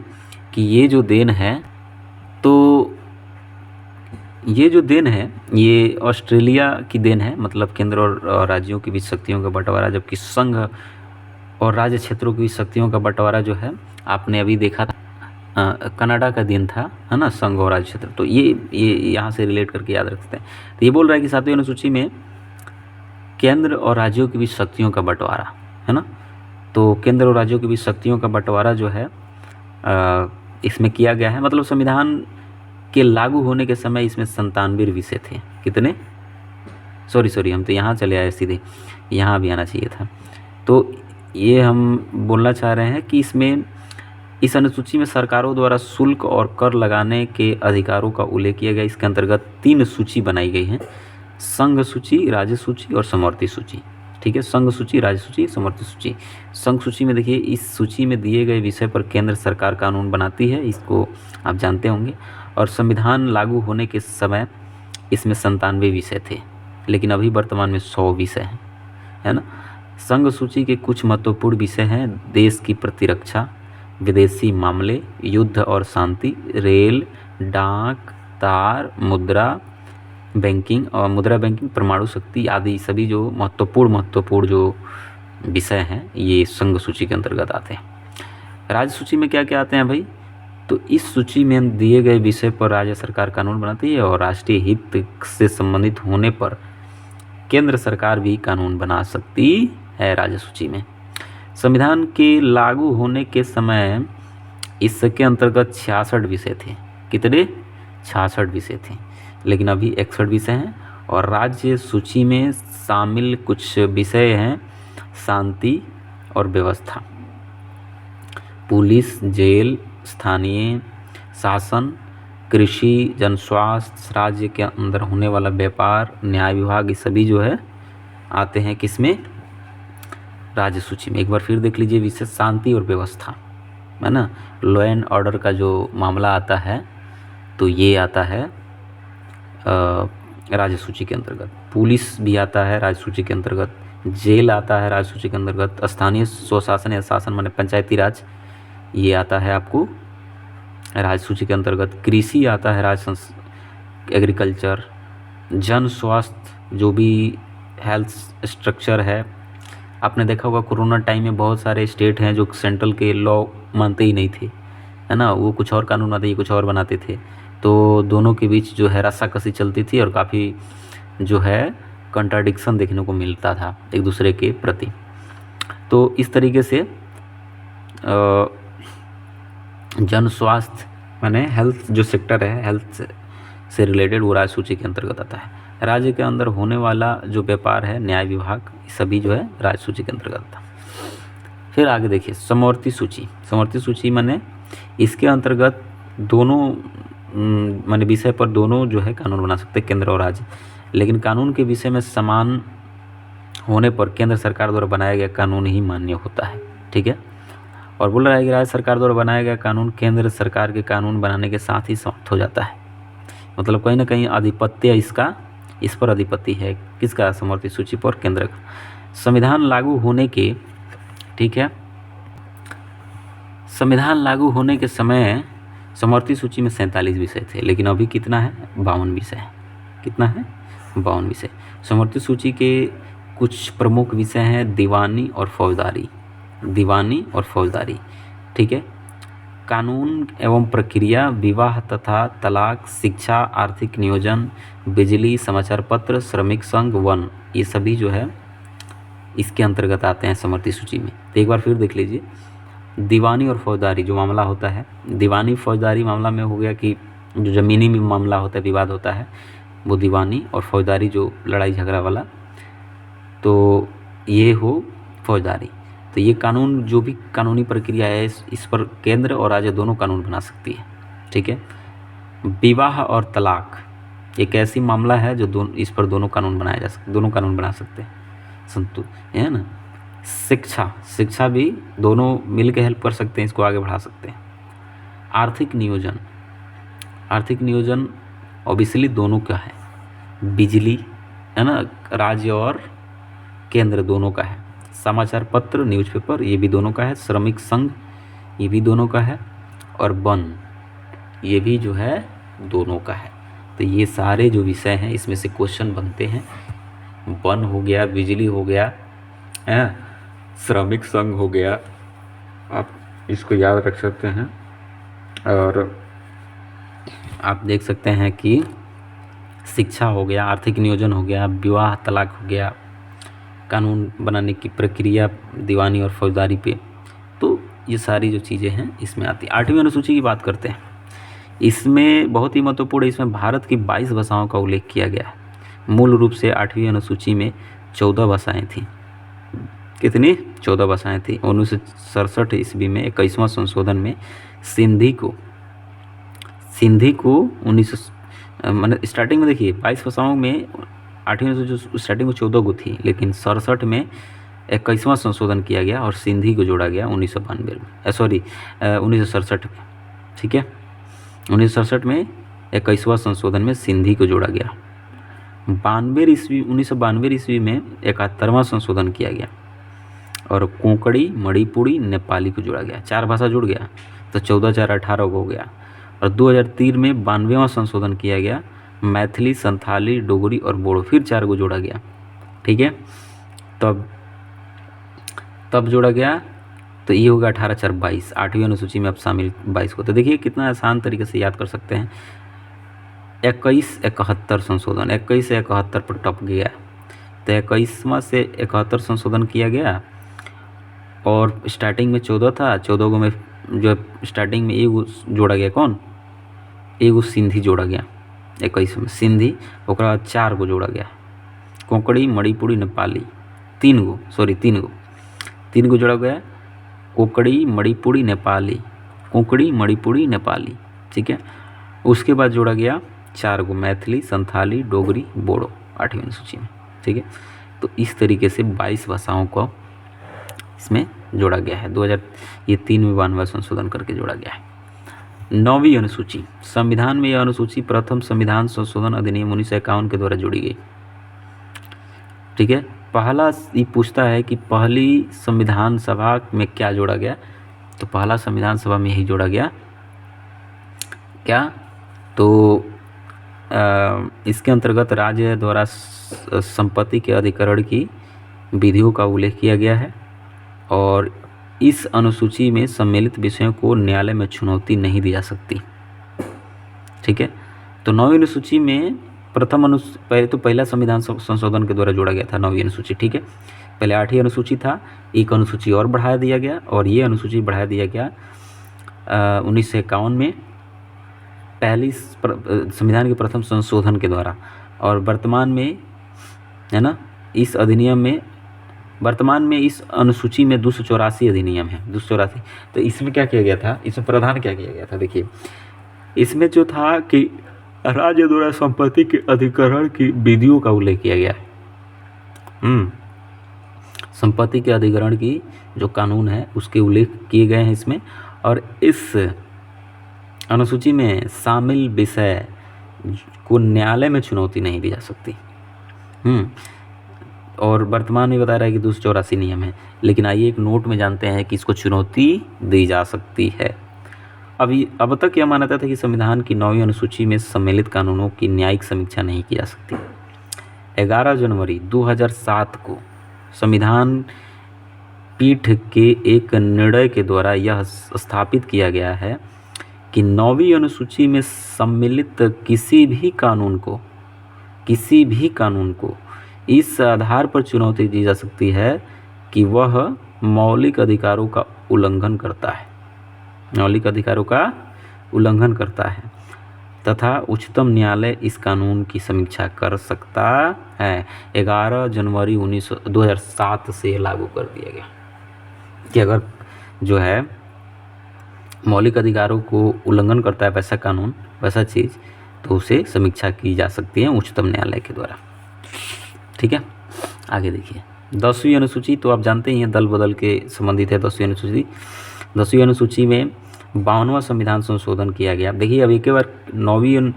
कि ये जो देन है, तो ये जो देन है ये ऑस्ट्रेलिया की देन है, मतलब केंद्र और राज्यों के बीच शक्तियों का बंटवारा, जबकि संघ और राज्य क्षेत्रों की शक्तियों का बंटवारा जो है आपने अभी देखा था, कनाडा का देन था, है ना, संघ और राज्य क्षेत्र। तो ये यहाँ से रिलेट करके याद रख सकते हैं। तो ये बोल रहा है कि सातवीं अनुसूची में केंद्र और राज्यों के बीच शक्तियों का बंटवारा, है ना, तो केंद्र और राज्यों के बीच शक्तियों का बंटवारा जो है इसमें किया गया है। मतलब संविधान के लागू होने के समय इसमें 97 विषय थे। कितने, सॉरी हम तो यहाँ चले आए, सीधे यहाँ भी आना चाहिए था। तो ये हम बोलना चाह रहे हैं कि इसमें, इस अनुसूची में सरकारों द्वारा शुल्क और कर लगाने के अधिकारों का उल्लेख किया गया। इसके अंतर्गत 3 सूची बनाई गई हैं, संघ सूची, राज्य सूची और समवर्ती सूची। ठीक है, संघ सूची, राज्य सूची, समवर्ती सूची। संघ सूची में देखिए, इस सूची में दिए गए विषय पर केंद्र सरकार कानून बनाती है, इसको आप जानते होंगे। और संविधान लागू होने के समय इसमें 97 विषय थे, लेकिन अभी वर्तमान में 100 विषय हैं, है ना। संघ सूची के कुछ महत्वपूर्ण विषय हैं: देश की प्रतिरक्षा, विदेशी मामले, युद्ध और शांति, रेल, डाक, तार, मुद्रा बैंकिंग और मुद्रा बैंकिंग, परमाणु शक्ति आदि सभी जो महत्वपूर्ण जो विषय हैं ये संघ सूची के अंतर्गत आते हैं। राज्य सूची में क्या क्या आते हैं भाई, तो इस सूची में दिए गए विषय पर राज्य सरकार कानून बनाती है और राष्ट्रीय हित से संबंधित होने पर केंद्र सरकार भी कानून बना सकती है राज्य सूची में। संविधान के लागू होने के समय इसके अंतर्गत 66 विषय थे। कितने, 66 विषय थे, लेकिन अभी 61 विषय हैं। और राज्य सूची में शामिल कुछ विषय हैं: शांति और व्यवस्था, पुलिस, जेल, स्थानीय शासन, कृषि, जनस्वास्थ्य, राज्य के अंदर होने वाला व्यापार, न्याय विभाग, ये सभी जो है आते हैं किसमें, राज्य सूची में। एक बार फिर देख लीजिए विषय शांति और व्यवस्था, है ना, लॉ एंड ऑर्डर का जो मामला आता है तो ये आता है राज्य सूची के अंतर्गत। पुलिस भी आता है राज्य सूची के अंतर्गत, जेल आता है राज्य सूची के अंतर्गत, स्थानीय स्वशासन या शासन माने पंचायती राज, ये आता है आपको राज्य सूची के अंतर्गत। कृषि आता है राज्य एग्रीकल्चर, जन स्वास्थ्य जो भी हेल्थ स्ट्रक्चर है। आपने देखा होगा कोरोना टाइम में बहुत सारे स्टेट हैं जो सेंट्रल के लॉ मानते ही नहीं थे, है ना, वो कुछ और कानून बनाते, ये कुछ और बनाते थे। तो दोनों के बीच जो है रस्साकसी चलती थी और काफ़ी जो है कंट्राडिक्शन देखने को मिलता था एक दूसरे के प्रति। तो इस तरीके से जन स्वास्थ्य माने हेल्थ जो सेक्टर है, हेल्थ से रिलेटेड, वो राज्य सूची के अंतर्गत आता है। राज्य के अंदर होने वाला जो व्यापार है, न्याय विभाग, सभी जो है राज्य सूची के अंतर्गत आता है। फिर आगे देखिए समवर्ती सूची। समवर्ती सूची माने इसके अंतर्गत दोनों माने विषय पर दोनों जो है कानून बना सकते हैं, केंद्र और राज्य। लेकिन कानून के विषय में समान होने पर केंद्र सरकार द्वारा बनाया गया कानून ही मान्य होता है। ठीक है। और बोल रहा है कि राज्य सरकार द्वारा बनाया गया कानून केंद्र सरकार के कानून बनाने के साथ ही समाप्त हो जाता है। मतलब कहीं ना कहीं आधिपत्य इसका, इस पर अधिपति है, किसका? समवर्ती सूची पर, केंद्र का। संविधान लागू होने के, ठीक है, संविधान लागू होने के समय समवर्ती सूची में 47 विषय थे, लेकिन अभी कितना है? 52 विषय। कितना है? 52 विषय। समवर्ती सूची के कुछ प्रमुख विषय हैं दीवानी और फौजदारी। दीवानी और फौजदारी, ठीक है। कानून एवं प्रक्रिया, विवाह तथा तलाक, शिक्षा, आर्थिक नियोजन, बिजली, समाचार पत्र, श्रमिक संघ, वन, ये सभी जो है इसके अंतर्गत आते हैं समवर्ती सूची में। तो एक बार फिर देख लीजिए, दीवानी और फौजदारी जो मामला होता है, दीवानी फौजदारी मामला में हो गया कि जो ज़मीनी में मामला होता है, विवाद होता है, वो दीवानी, और फौजदारी जो लड़ाई झगड़ा वाला, तो ये हो फौजदारी। तो ये कानून जो भी कानूनी प्रक्रिया है इस पर केंद्र और राज्य दोनों कानून बना सकती है। ठीक है। विवाह और तलाक एक ऐसी मामला है जो दोनों, इस पर दोनों कानून बनाए जा सकते, दोनों कानून बना सकते हैं, है ना। शिक्षा, शिक्षा भी दोनों मिल के हेल्प कर सकते हैं, इसको आगे बढ़ा सकते हैं। आर्थिक नियोजन, आर्थिक नियोजन ऑब्वियसली दोनों का है। बिजली, है ना, राज्य और केंद्र दोनों का है। समाचार पत्र, न्यूज़पेपर, ये भी दोनों का है। श्रमिक संघ, ये भी दोनों का है। और वन, ये भी जो है दोनों का है। तो ये सारे जो विषय हैं इसमें से क्वेश्चन बनते हैं। वन हो गया, बिजली हो गया, है, श्रमिक संघ हो गया, आप इसको याद रख सकते हैं। और आप देख सकते हैं कि शिक्षा हो गया, आर्थिक नियोजन हो गया, विवाह तलाक हो गया, कानून बनाने की प्रक्रिया दीवानी और फौजदारी पे। तो ये सारी जो चीज़ें हैं इसमें आती है। 8वीं अनुसूची की बात करते हैं। इसमें बहुत ही महत्वपूर्ण, इसमें भारत की 22 भाषाओं का उल्लेख किया गया है। मूल रूप से 8वीं अनुसूची में 14 भाषाएँ थीं। कितनी? 14 भाषाएँ थीं। 1967 ईस्वी में 21वां संशोधन में सिंधी को 19 मतलब स्टार्टिंग में देखिए 22 भाषाओं में 8वीं अनुसूची स्टार्टिंग में 14 को थी, लेकिन 67 में 21वां संशोधन किया गया और सिंधी को जोड़ा गया 1992 में, सॉरी 1967 में। ठीक है, 1967 में 21वां संशोधन में सिंधी को जोड़ा गया। 1992 ईस्वी में 71वां संशोधन किया गया और कोंकणी, मणिपुरी, नेपाली को जोड़ा गया। 4 भाषा जुड़ गया तो 14 4 18 हो गया। और 2003 में 92वां संशोधन किया गया, मैथिली, संथाली, डोगरी और बोडो, फिर 4 को जोड़ा गया। ठीक है, तब जोड़ा गया तो ये होगा 18 4 22। 8वीं अनुसूची में अब शामिल 22 को। तो देखिए कितना आसान तरीके से याद कर सकते हैं। 21-71 संशोधन, 21 से 71 पर टप गया, तो 21वां से 71 संशोधन किया गया। और स्टार्टिंग में 14 था, 14 को में जो स्टार्टिंग में एगो जोड़ा गया, कौन? एगो सिंधी जोड़ा गया 21 में, सिंधी। ओकरा बाद 4 को जोड़ा गया, कोंकणी, मणिपुरी, नेपाली, 3 को जोड़ा गया, कोंकणी, मणिपुरी, नेपाली, कोंकणी, मणिपुरी, नेपाली। ठीक है, उसके बाद जोड़ा गया 4 को, मैथिली, संथाली, डोगरी, बोडो, 8वीं अनुसूची में। ठीक है, तो इस तरीके से 22 भाषाओं को इसमें जोड़ा गया है। 2000 ये 3 में 92वां संशोधन करके जोड़ा गया है। 9वीं अनुसूची, संविधान में यह अनुसूची प्रथम संविधान संशोधन अधिनियम 1951 के द्वारा जोड़ी गई। ठीक है, पहला ये पूछता है कि पहली संविधान सभा में क्या जोड़ा गया, तो पहला संविधान सभा में यही जोड़ा गया क्या, तो इसके अंतर्गत राज्य द्वारा संपत्ति के अधिकरण की विधियों का उल्लेख किया गया है। और इस अनुसूची में सम्मिलित विषयों को न्यायालय में चुनौती नहीं दी जा सकती। ठीक है, तो 9वीं अनुसूची में पहले तो पहला संविधान संशोधन के द्वारा जोड़ा गया था 9वीं अनुसूची, ठीक है। पहले 8वीं अनुसूची था, एक अनुसूची और बढ़ा दिया गया और ये अनुसूची बढ़ा दिया गया 1951 में पहली संविधान के प्रथम संशोधन के द्वारा। और वर्तमान में, है ना, इस अधिनियम में, वर्तमान में इस अनुसूची में 284 अधिनियम है, 284। तो इसमें क्या किया गया था, इसमें प्रावधान क्या किया गया था, देखिए इसमें जो था कि राज्य द्वारा संपत्ति के अधिग्रहण की विधियों का उल्लेख किया गया है। संपत्ति के अधिग्रहण की जो कानून है उसके उल्लेख किए गए हैं इसमें। और इस अनुसूची में शामिल विषय को न्यायालय में चुनौती नहीं दी जा सकती। और वर्तमान में बता रहा है कि 284 नियम है, लेकिन आइए एक नोट में जानते हैं कि इसको चुनौती दी जा सकती है। अब तक यह मान्यता था कि संविधान की 9वीं अनुसूची में सम्मिलित कानूनों की न्यायिक समीक्षा नहीं की जा सकती। 11 जनवरी 2007 को संविधान पीठ के एक निर्णय के द्वारा यह स्थापित किया गया है कि 9वीं अनुसूची में सम्मिलित किसी भी कानून को इस आधार पर चुनौती दी जा सकती है कि वह मौलिक अधिकारों का उल्लंघन करता है, तथा उच्चतम न्यायालय इस कानून की समीक्षा कर सकता है। 11 जनवरी 2007 से लागू कर दिया गया कि अगर जो है मौलिक अधिकारों को उल्लंघन करता है वैसा कानून, वैसा चीज़, तो उसे समीक्षा की जा सकती है उच्चतम न्यायालय के द्वारा, ठीक है। आगे देखिए 10वीं अनुसूची, तो आप जानते ही हैं दल बदल के संबंधित है 10वीं अनुसूची। 10वीं अनुसूची में 52वां संविधान संशोधन किया गया। देखिए अब एक बार 9वीं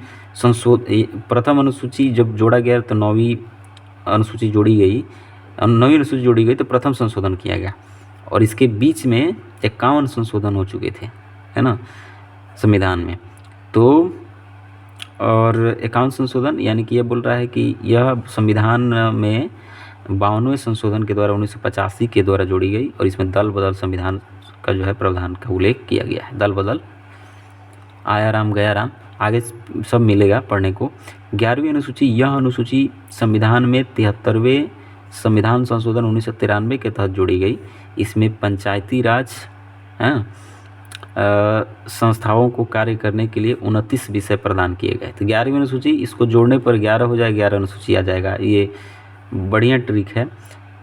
प्रथम अनुसूची जब जोड़ा गया तो 9वीं अनुसूची जोड़ी गई तो प्रथम संशोधन किया गया और इसके बीच में 51 संशोधन हो चुके थे, है ना, संविधान में। तो और 51 संशोधन यानी कि यह बोल रहा है कि यह संविधान में 52वें संशोधन के द्वारा 1985 के द्वारा जोड़ी गई और इसमें दल बदल संविधान का जो है प्रावधान का उल्लेख किया गया है। दल बदल, आया राम गया राम, आगे सब मिलेगा पढ़ने को। 11वीं अनुसूची, यह अनुसूची संविधान में 73वें संविधान संशोधन 1993 के तहत जोड़ी गई। इसमें पंचायती राज संस्थाओं को कार्य करने के लिए 29 विषय प्रदान किए गए। तो 11वीं अनुसूची, इसको जोड़ने पर 11 हो जाए, 11 अनुसूची आ जाएगा। ये बढ़िया ट्रिक है।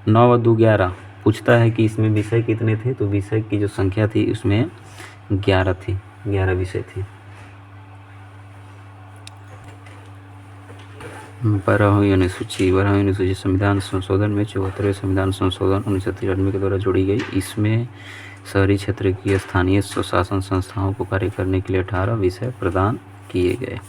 9 और 2 11 पूछता है कि इसमें विषय कितने थे, तो विषय की जो संख्या थी उसमें 11 थी, 11 विषय थे। 12वीं अनुसूची संविधान संशोधन में 74वें संविधान संशोधन 1993 के द्वारा जोड़ी गई। इसमें शहरी क्षेत्र की स्थानीय स्वशासन संस्थाओं को कार्य करने के लिए 18 विषय प्रदान किए गए।